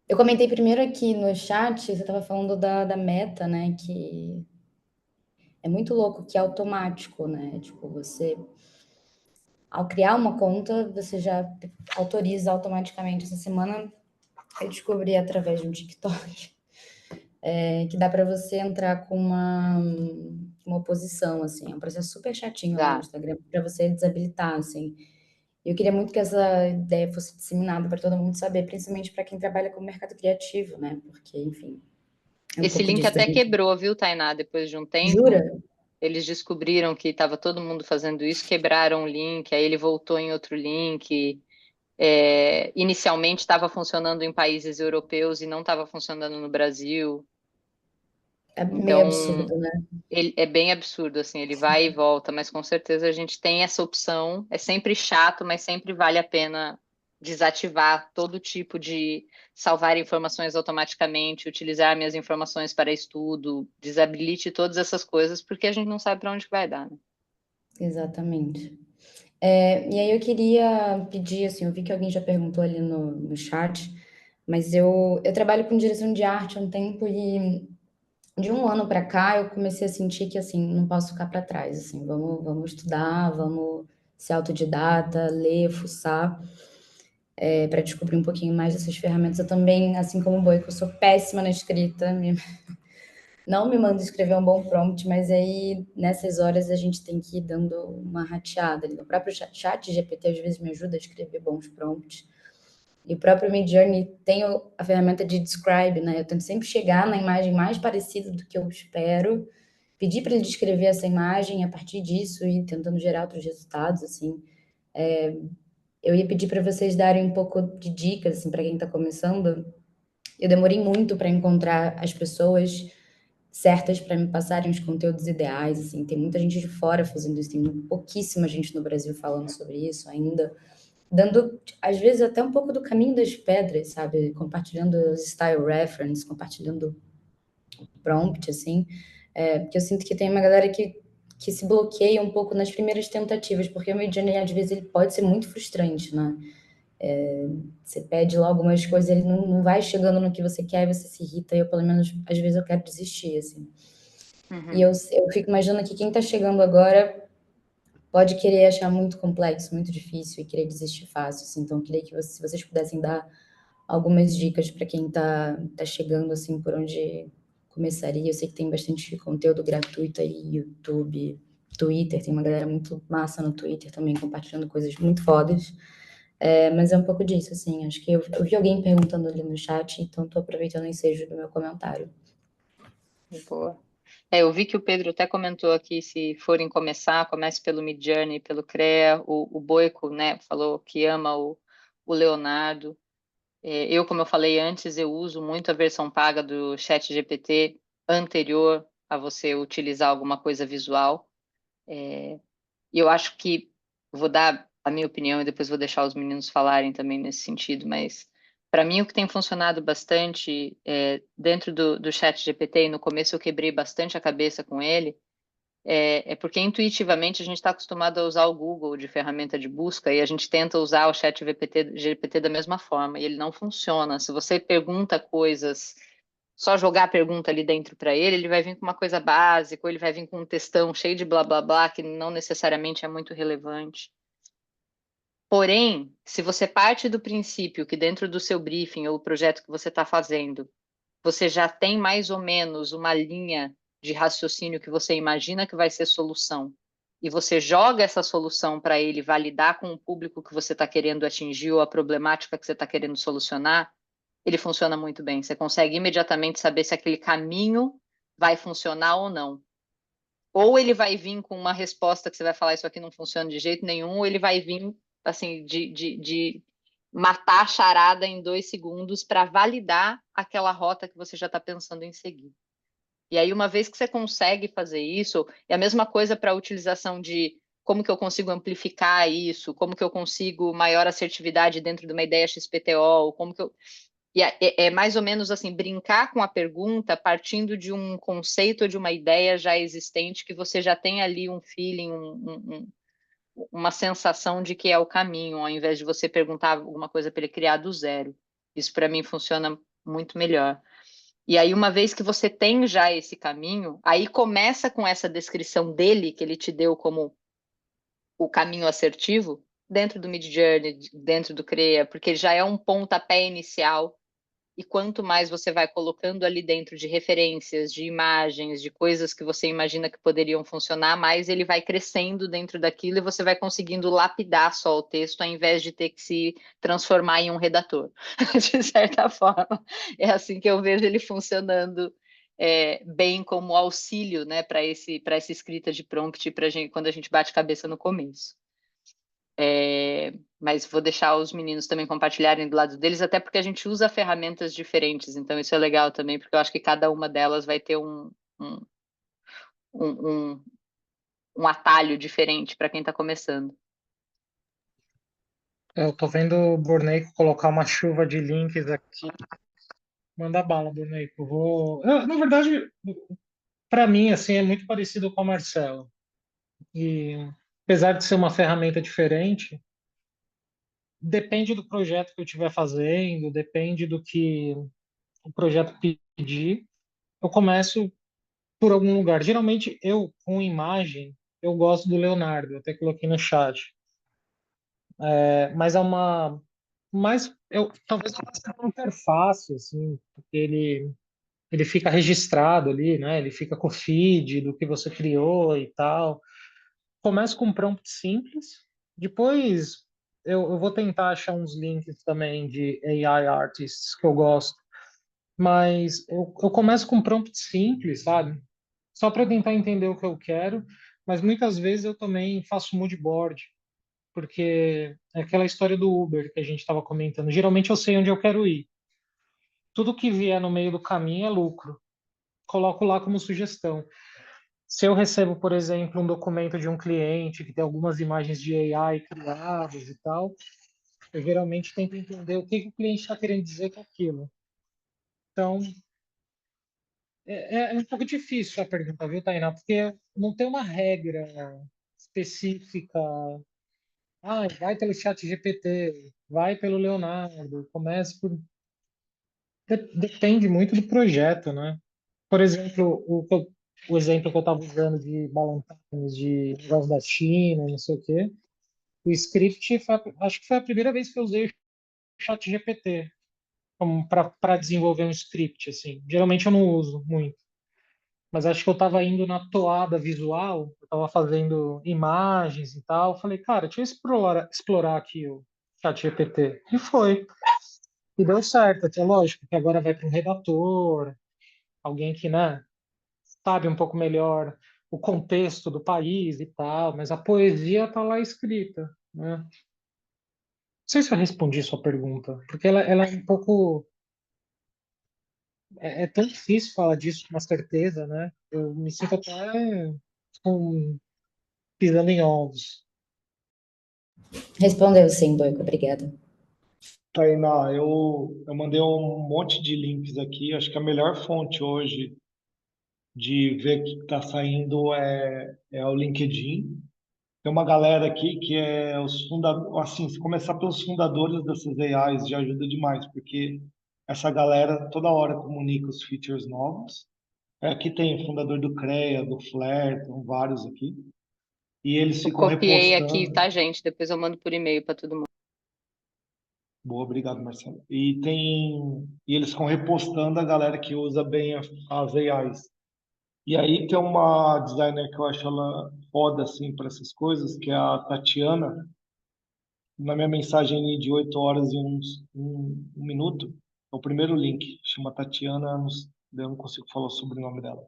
Eu comentei primeiro aqui no chat, você estava falando da meta, né? Que é muito louco, que é automático, né? Tipo, você, ao criar uma conta, você já autoriza automaticamente. Essa semana eu descobri através de um TikTok que dá para você entrar com uma oposição, assim. É um processo super chatinho lá no Dá. Instagram para você desabilitar, assim. Eu queria muito que essa ideia fosse disseminada para todo mundo saber, principalmente para quem trabalha com o mercado criativo, né? Porque, enfim, é um Esse pouco link disso da até gente. quebrou, viu, Tainá? Depois de um Jura? tempo, eles descobriram que estava todo mundo fazendo isso, quebraram o link, aí ele voltou em outro link. Inicialmente estava funcionando em países europeus e não estava funcionando no Brasil. É meio Então, absurdo, né? ele é bem absurdo, assim, ele vai e volta, mas com certeza a gente tem essa opção. É sempre chato, mas sempre vale a pena desativar todo tipo de salvar informações automaticamente, utilizar minhas informações para estudo, desabilite todas essas coisas, porque a gente não sabe para onde que vai dar, né? Exatamente. E aí eu queria pedir, assim, eu vi que alguém já perguntou ali no chat, mas eu trabalho com direção de arte há um tempo e de um ano para cá eu comecei a sentir que, assim, não posso ficar para trás, assim, vamos estudar, vamos ser autodidata, ler, fuçar. Para descobrir um pouquinho mais dessas ferramentas. Eu também, assim como o Boico, eu sou péssima na escrita, não me mando escrever um bom prompt, mas aí nessas horas a gente tem que ir dando uma rateada ali. O próprio chat GPT às vezes me ajuda a escrever bons prompts. E o próprio Midjourney tem a ferramenta de describe, né? Eu tento sempre chegar na imagem mais parecida do que eu espero, pedir para ele descrever essa imagem, e a partir disso ir tentando gerar outros resultados, assim. Eu ia pedir para vocês darem um pouco de dicas, assim, para quem está começando. Eu demorei muito para encontrar as pessoas certas para me passarem os conteúdos ideais, assim. Tem muita gente de fora fazendo isso, tem pouquíssima gente no Brasil falando sobre isso ainda, dando, às vezes, até um pouco do caminho das pedras, sabe? Compartilhando os style reference, compartilhando prompt, assim. Porque eu sinto que tem uma galera que se bloqueia um pouco nas primeiras tentativas, porque o Midjourney, às vezes, ele pode ser muito frustrante, né? Você pede lá algumas coisas, ele não vai chegando no que você quer e você se irrita. E eu, pelo menos, às vezes eu quero desistir, assim. E eu fico imaginando que quem tá chegando agora pode querer achar muito complexo, muito difícil e querer desistir fácil, assim. Então, eu queria que se vocês pudessem dar algumas dicas para quem tá chegando, assim, por onde começaria. Eu sei que tem bastante conteúdo gratuito aí, YouTube, Twitter, tem uma galera muito massa no Twitter também, compartilhando coisas muito fodas. Mas é um pouco disso, assim, acho que eu vi alguém perguntando ali no chat, então tô aproveitando o ensejo do meu comentário. Boa. Eu vi que o Pedro até comentou aqui, se forem começar, comece pelo Midjourney, pelo CREA, o Boico, né, falou que ama o Leonardo. Como eu falei antes, eu uso muito a versão paga do ChatGPT anterior a você utilizar alguma coisa visual. E eu acho que vou dar a minha opinião e depois vou deixar os meninos falarem também nesse sentido, mas para mim o que tem funcionado bastante dentro do ChatGPT, e no começo eu quebrei bastante a cabeça com ele, é porque intuitivamente a gente está acostumado a usar o Google de ferramenta de busca e a gente tenta usar o GPT da mesma forma e ele não funciona. Se você pergunta coisas, só jogar a pergunta ali dentro para ele vai vir com uma coisa básica, ou ele vai vir com um textão cheio de blá blá blá que não necessariamente é muito relevante. Porém, se você parte do princípio que dentro do seu briefing ou projeto que você está fazendo, você já tem mais ou menos uma linha de raciocínio que você imagina que vai ser solução, e você joga essa solução para ele validar com o público que você está querendo atingir ou a problemática que você está querendo solucionar, ele funciona muito bem. Você consegue imediatamente saber se aquele caminho vai funcionar ou não. Ou ele vai vir com uma resposta que você vai falar isso aqui não funciona de jeito nenhum, ou ele vai vir assim de matar a charada em 2 segundos para validar aquela rota que você já está pensando em seguir. E aí, uma vez que você consegue fazer isso, é a mesma coisa para a utilização de como que eu consigo amplificar isso, como que eu consigo maior assertividade dentro de uma ideia XPTO, como que eu... E é mais ou menos assim, brincar com a pergunta partindo de um conceito ou de uma ideia já existente que você já tem ali um feeling, uma sensação de que é o caminho, ao invés de você perguntar alguma coisa para ele criar do zero. Isso para mim funciona muito melhor. E aí, uma vez que você tem já esse caminho, aí começa com essa descrição dele, que ele te deu como o caminho assertivo, dentro do Midjourney, dentro do CREA, porque já é um pontapé inicial. E quanto mais você vai colocando ali dentro de referências, de imagens, de coisas que você imagina que poderiam funcionar, mais ele vai crescendo dentro daquilo e você vai conseguindo lapidar só o texto, ao invés de ter que se transformar em um redator, de certa forma. É assim que eu vejo ele funcionando bem como auxílio, né, para essa escrita de prompt quando a gente bate cabeça no começo. Mas vou deixar os meninos também compartilharem do lado deles, até porque a gente usa ferramentas diferentes, então isso é legal também, porque eu acho que cada uma delas vai ter um atalho diferente para quem está começando. Eu tô vendo o Borneico colocar uma chuva de links aqui. Manda bala, Borneico. Na verdade, para mim, assim, é muito parecido com a Marcela. E apesar de ser uma ferramenta diferente, depende do projeto que eu estiver fazendo, depende do que o projeto pedir. Eu começo por algum lugar. Geralmente, eu, com imagem, eu gosto do Leonardo, eu até coloquei no chat. Mas é uma... talvez eu goste da interface, assim, porque ele fica registrado ali, né? Ele fica com o feed do que você criou e tal. Começo com um prompt simples, depois eu vou tentar achar uns links também de AI artists que eu gosto, mas eu começo com um prompt simples, sabe? Só para tentar entender o que eu quero, mas muitas vezes eu também faço mood board, porque é aquela história do Uber que a gente estava comentando. Geralmente eu sei onde eu quero ir. Tudo que vier no meio do caminho é lucro. Coloco lá como sugestão. Se eu recebo, por exemplo, um documento de um cliente que tem algumas imagens de AI criadas e tal, eu geralmente tento entender o que o cliente está querendo dizer com aquilo. Então, é um pouco difícil a pergunta, viu, Tainá? Porque não tem uma regra específica. Ah, vai pelo chat GPT, vai pelo Leonardo, comece por... Depende muito do projeto, né? Por exemplo, o exemplo que eu estava usando de Ballantines, de negócio da China, não sei o quê, o script, acho que foi a primeira vez que eu usei o chat GPT para desenvolver um script, assim. Geralmente eu não uso muito. mas acho que eu estava indo na toada visual, eu estava fazendo imagens e tal. Eu falei, cara, deixa eu explorar aqui o ChatGPT. E foi. E deu certo. É lógico que agora vai para um redator, alguém que, né, sabe um pouco melhor o contexto do país e tal, mas a poesia está lá escrita, né? Não sei se eu respondi sua pergunta, porque ela é um pouco. É tão difícil falar disso com uma certeza, né? Eu me sinto até com, pisando em ovos. Respondeu sim, Boico, obrigada. Tainá, eu mandei um monte de links aqui. Acho que a melhor fonte hoje de ver o que está saindo é o LinkedIn. Tem uma galera aqui que é os fundadores, assim, se começar pelos fundadores dessas AIs já ajuda demais, porque essa galera toda hora comunica os features novos. Aqui tem o fundador do CREA, do Flare, tem vários aqui. E eles Eu ficam copiei aqui, repostando. tá, gente? Depois eu mando por e-mail para todo mundo. Boa, obrigado, Marcelo. E eles ficam repostando a galera que usa bem as AIs. E aí tem uma designer que eu acho ela foda assim para essas coisas, que é a Tatiana. Na minha mensagem de 8 horas e um minuto, é o primeiro link. Chama Tatiana, eu não consigo falar o sobrenome dela.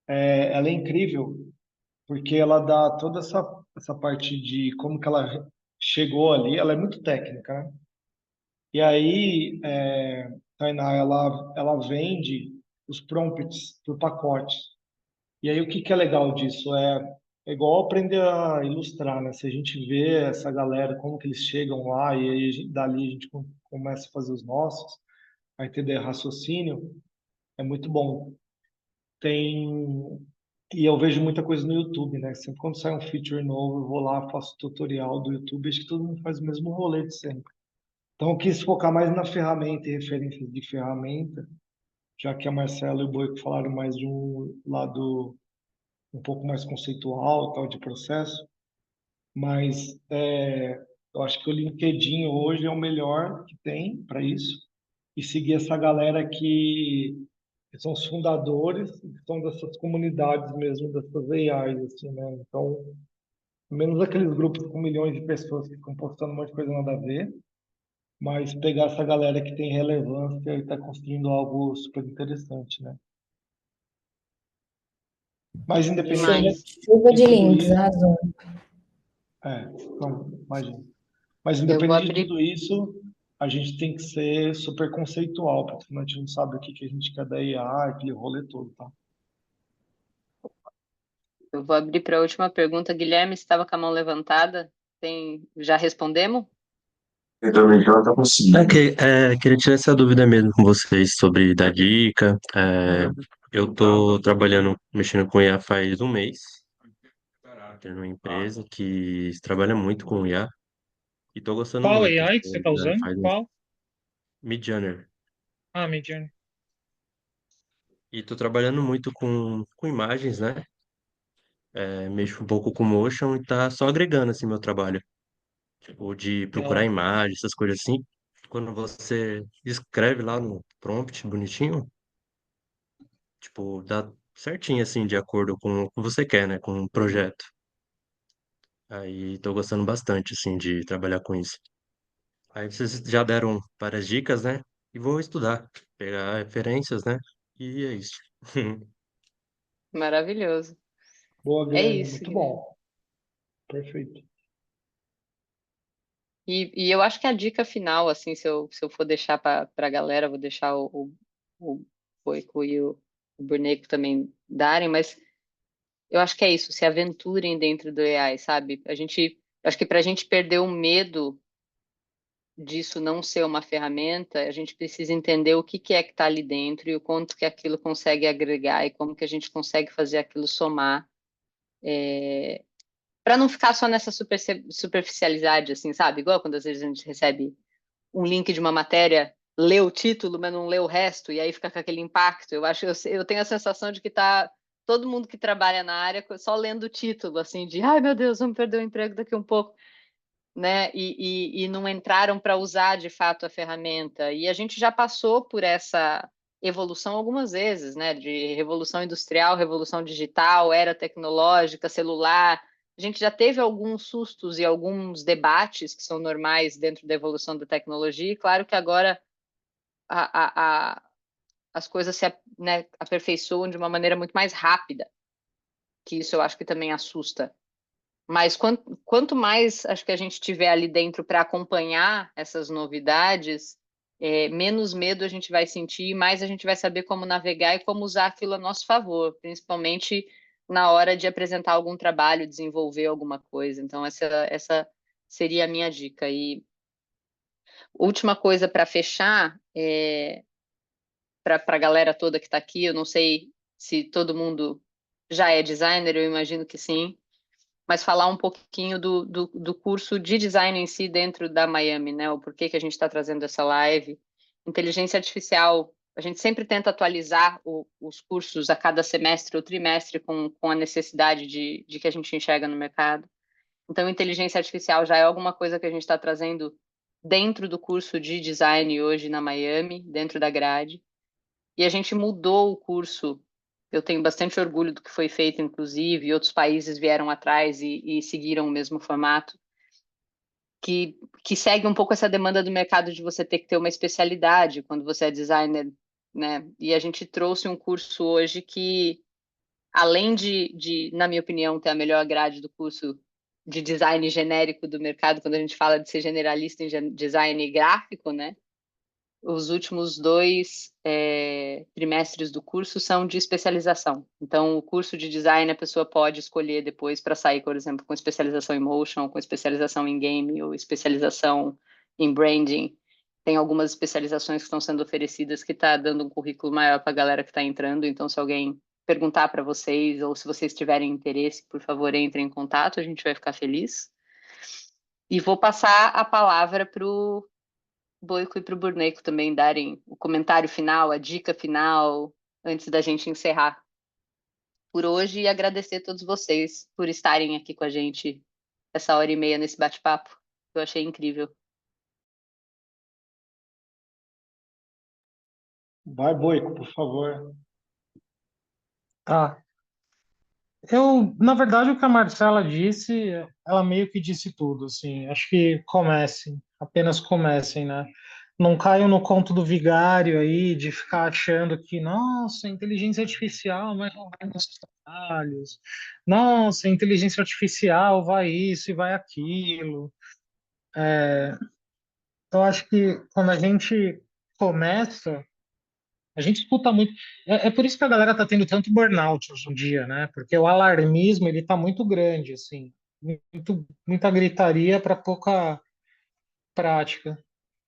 Ela é incrível porque ela dá toda essa parte de como que ela chegou ali. Ela é muito técnica, né? E aí, Tainá, ela vende os prompts por pacote. E aí, o que que é legal disso? É igual aprender a ilustrar, né? Se a gente vê essa galera, como que eles chegam lá, e aí dali a gente começa a fazer os nossos, a entender raciocínio, é muito bom. Tem... E eu vejo muita coisa no YouTube, né? Sempre quando sai um feature novo, eu vou lá, faço tutorial do YouTube, acho que todo mundo faz o mesmo rolê de sempre. Então, eu quis focar mais na ferramenta e referências de ferramenta, já que a Marcela e o Boico falaram mais de um lado um pouco mais conceitual, tal, de processo, mas eu acho que o LinkedIn hoje é o melhor que tem para isso, e seguir essa galera que são os fundadores, que são dessas comunidades mesmo, dessas AIs, assim, né? Então, menos aqueles grupos com milhões de pessoas que ficam postando um monte de coisa nada a ver, mas pegar essa galera que tem relevância e está construindo algo super interessante, né? Mas independente Demais. Chuva de de tudo links, isso, arrasou. não, imagina. Mas Eu vou independente de abrir, tudo isso, a gente tem que ser super conceitual, porque senão a gente não sabe o que que a gente quer da IA, aquele rolê todo, tá? eu vou abrir para a última pergunta. Guilherme, você estava com a mão levantada? Já respondemos? Ok, queria tirar essa dúvida mesmo com vocês sobre dar dica. Eu tô trabalhando, mexendo com IA faz um mês. Tenho uma empresa que trabalha muito com IA e tô gostando Qual muito. AI que você está Já usando? faz Qual? Midjourney. Ah, Midjourney. E tô trabalhando muito com imagens, né? Mexo um pouco com motion e tá só agregando assim meu trabalho. Tipo, de procurar Legal. imagens, essas coisas assim. Quando você escreve lá no prompt bonitinho, tipo, dá certinho, assim, de acordo com o que você quer, né? Com o projeto. Aí tô gostando bastante, assim, de trabalhar com isso. Aí vocês já deram várias dicas, né? E vou estudar, pegar referências, né? E é isso. Maravilhoso. Boa, É Guilherme, isso, muito Guilherme. bom. Perfeito. E eu acho que a dica final, assim, se eu for deixar para a galera, vou deixar o Boico e o Burneco também darem, mas eu acho que é isso, se aventurem dentro do AI, sabe? Acho que para a gente perder o medo disso não ser uma ferramenta, a gente precisa entender o que que é que está ali dentro e o quanto que aquilo consegue agregar e como que a gente consegue fazer aquilo somar, para não ficar só nessa superficialidade, assim, sabe? Igual quando às vezes a gente recebe um link de uma matéria, lê o título, mas não lê o resto, e aí fica com aquele impacto. Eu tenho a sensação de que tá todo mundo que trabalha na área só lendo o título, assim, de ai meu Deus, vamos perder o emprego daqui um pouco, né? E não entraram para usar de fato a ferramenta. E a gente já passou por evolução algumas vezes, né? De revolução industrial, revolução digital, era tecnológica, celular. A gente já teve alguns sustos e alguns debates que são normais dentro da evolução da tecnologia, e claro que agora as coisas se, né, aperfeiçoam de uma maneira muito mais rápida, que isso eu acho que também assusta. Mas quanto mais acho que a gente tiver ali dentro para acompanhar essas novidades, menos medo a gente vai sentir e mais a gente vai saber como navegar e como usar aquilo a nosso favor, principalmente na hora de apresentar algum trabalho, desenvolver alguma coisa. Então, essa seria a minha dica. E última coisa para fechar, para a galera toda que está aqui, eu não sei se todo mundo já é designer, eu imagino que sim, mas falar um pouquinho do curso de design em si dentro da Miami, né? O porquê que a gente está trazendo essa live. Inteligência artificial, a gente sempre tenta atualizar os cursos a cada semestre ou trimestre com a necessidade de que a gente enxerga no mercado. Então, inteligência artificial já é alguma coisa que a gente está trazendo dentro do curso de design hoje na Miami, dentro da grade. E a gente mudou o curso. Eu tenho bastante orgulho do que foi feito, inclusive, e outros países vieram atrás e seguiram o mesmo formato, que segue um pouco essa demanda do mercado de você ter que ter uma especialidade quando você é designer, né? E a gente trouxe um curso hoje que, além na minha opinião, ter a melhor grade do curso de design genérico do mercado, quando a gente fala de ser generalista em design gráfico, né? Os últimos 2 trimestres do curso são de especialização. Então, o curso de design a pessoa pode escolher depois para sair, por exemplo, com especialização em motion, com especialização em game ou especialização em branding. Tem algumas especializações que estão sendo oferecidas que está dando um currículo maior para a galera que está entrando. Então, se alguém perguntar para vocês ou se vocês tiverem interesse, por favor, entrem em contato, a gente vai ficar feliz. E vou passar a palavra para o Boico e para o Burneco também darem o comentário final, a dica final, antes da gente encerrar por hoje e agradecer a todos vocês por estarem aqui com a gente essa hora e meia nesse bate-papo. Eu achei incrível. Vai, Boico, por favor. Tá. Na verdade, o que a Marcela disse, ela meio que disse tudo, assim. Acho que comecem, apenas comecem, né? Não caiam no conto do vigário aí, de ficar achando que, nossa, inteligência artificial vai roubar nossos trabalhos. Nossa, inteligência artificial vai isso e vai aquilo. Eu acho que quando a gente começa, a gente escuta muito. É por isso que a galera tá tendo tanto burnout hoje em dia, né? Porque o alarmismo ele tá muito grande, assim, muita gritaria para pouca prática.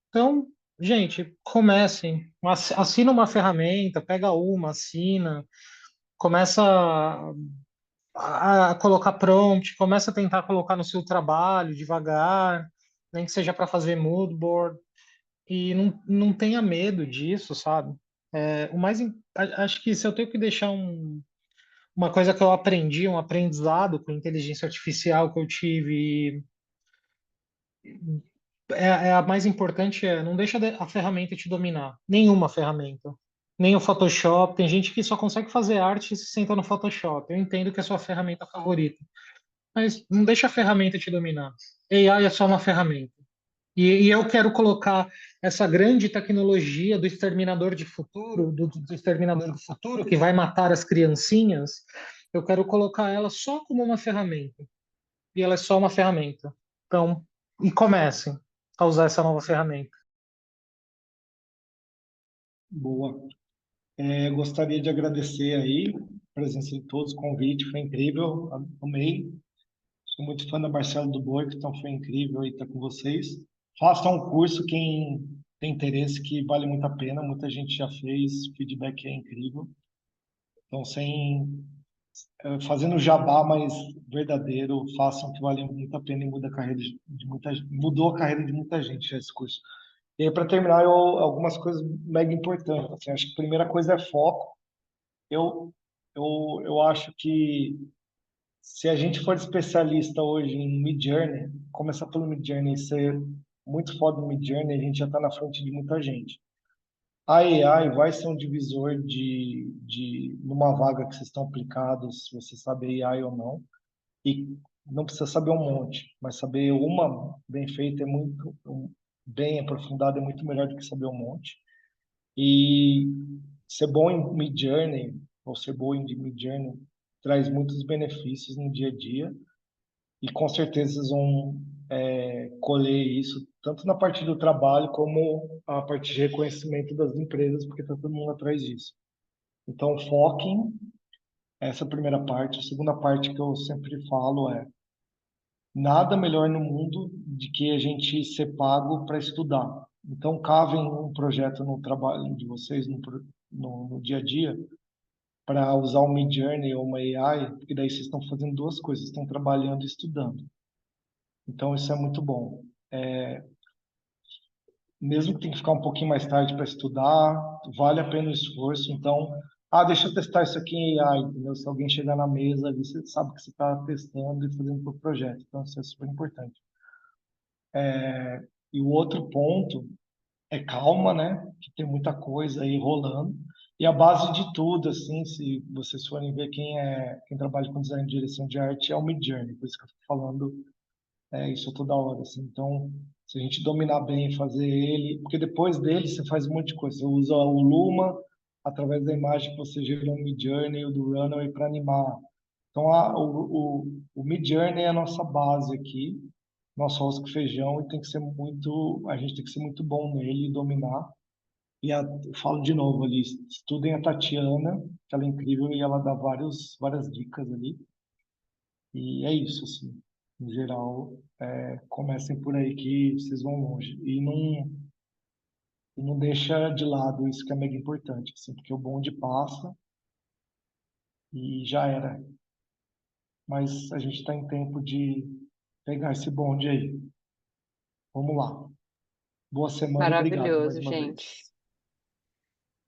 Então, gente, comecem, assina uma ferramenta, pega uma, assina, começa a colocar prompt, começa a tentar colocar no seu trabalho devagar, nem que seja para fazer mood board, e não tenha medo disso, sabe? Acho que se eu tenho que deixar uma coisa que eu aprendi, um aprendizado com inteligência artificial que eu tive, a mais importante não deixa a ferramenta te dominar, nenhuma ferramenta. Nem o Photoshop, tem gente que só consegue fazer arte se senta no Photoshop. Eu entendo que é a sua ferramenta favorita, mas não deixa a ferramenta te dominar. AI é só uma ferramenta. E eu quero colocar essa grande tecnologia do exterminador de futuro, do exterminador do futuro, que vai matar as criancinhas, eu quero colocar ela só como uma ferramenta. E ela é só uma ferramenta. Então, e comecem a usar essa nova ferramenta. Boa. Gostaria de agradecer aí a presença de todos, o convite, foi incrível, amei. Sou muito fã da Marcela do Boico, então foi incrível aí estar com vocês. Façam um curso, quem tem interesse, que vale muito a pena, muita gente já fez, o feedback é incrível. Então, fazendo jabá, mas verdadeiro, façam que vale muito a pena e muda a carreira de mudou a carreira de muita gente esse curso. E aí, para terminar, algumas coisas mega importantes. Assim, acho que a primeira coisa é foco. Eu, eu acho que se a gente for especialista hoje em Midjourney, começar pelo Midjourney e ser muito foda no Midjourney, a gente já está na frente de muita gente. A AI vai ser um divisor numa vaga que vocês estão aplicados, se você sabe AI ou não. E não precisa saber um monte, mas saber uma bem feita é muito, bem aprofundada é muito melhor do que saber um monte. E ser bom em Midjourney, ou ser bom em Midjourney, traz muitos benefícios no dia a dia. E com certeza vocês vão colher isso, tanto na parte do trabalho, como a parte de reconhecimento das empresas, porque está todo mundo atrás disso. Então, foquem essa primeira parte. A segunda parte que eu sempre falo é: nada melhor no mundo de que a gente ser pago para estudar. Então, cavem um projeto no trabalho de vocês, no dia a dia, para usar o Midjourney ou uma AI, porque daí vocês estão fazendo duas coisas, estão trabalhando e estudando. Então, isso é muito bom. Mesmo que tenha que ficar um pouquinho mais tarde para estudar, vale a pena o esforço. Então, deixa eu testar isso aqui em AI, entendeu? Se alguém chegar na mesa, ali, você sabe que você está testando e fazendo para o projeto. Então, isso é super importante. E o outro ponto é calma, né? Que tem muita coisa aí rolando. E a base de tudo, assim, se vocês forem ver quem trabalha com design de direção de arte, é o Midjourney. Por isso que eu estou falando isso toda hora, assim. Então, se a gente dominar bem, fazer ele, porque depois dele você faz um monte de coisa. Você usa o Luma através da imagem que você gerou no Midjourney ou do Runway para animar. Então, o Midjourney é a nossa base aqui, nosso arroz com feijão, e tem que ser a gente tem que ser muito bom nele e dominar. Eu falo de novo ali, estudem a Tatiana, que ela é incrível e ela dá várias dicas ali. E é isso, assim. No geral, comecem por aí que vocês vão longe. E não deixa de lado isso que é mega importante, assim, porque o bonde passa e já era. Mas a gente está em tempo de pegar esse bonde aí. Vamos lá. Boa semana e obrigado mais Maravilhoso, uma gente. vez.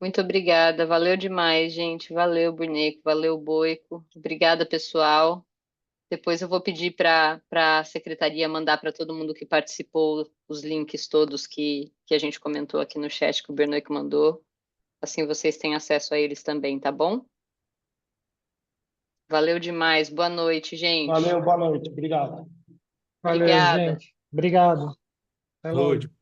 Muito obrigada. Valeu demais, gente. Valeu, Boneco. Valeu, Boico. Obrigada, pessoal. Depois eu vou pedir para a secretaria mandar para todo mundo que participou os links todos que a gente comentou aqui no chat que o Bernoico mandou. Assim vocês têm acesso a eles também, tá bom? Valeu demais. Boa noite, gente. Valeu, boa noite. Obrigado. Valeu, Obrigada. gente. Obrigado. Até Boa, logo.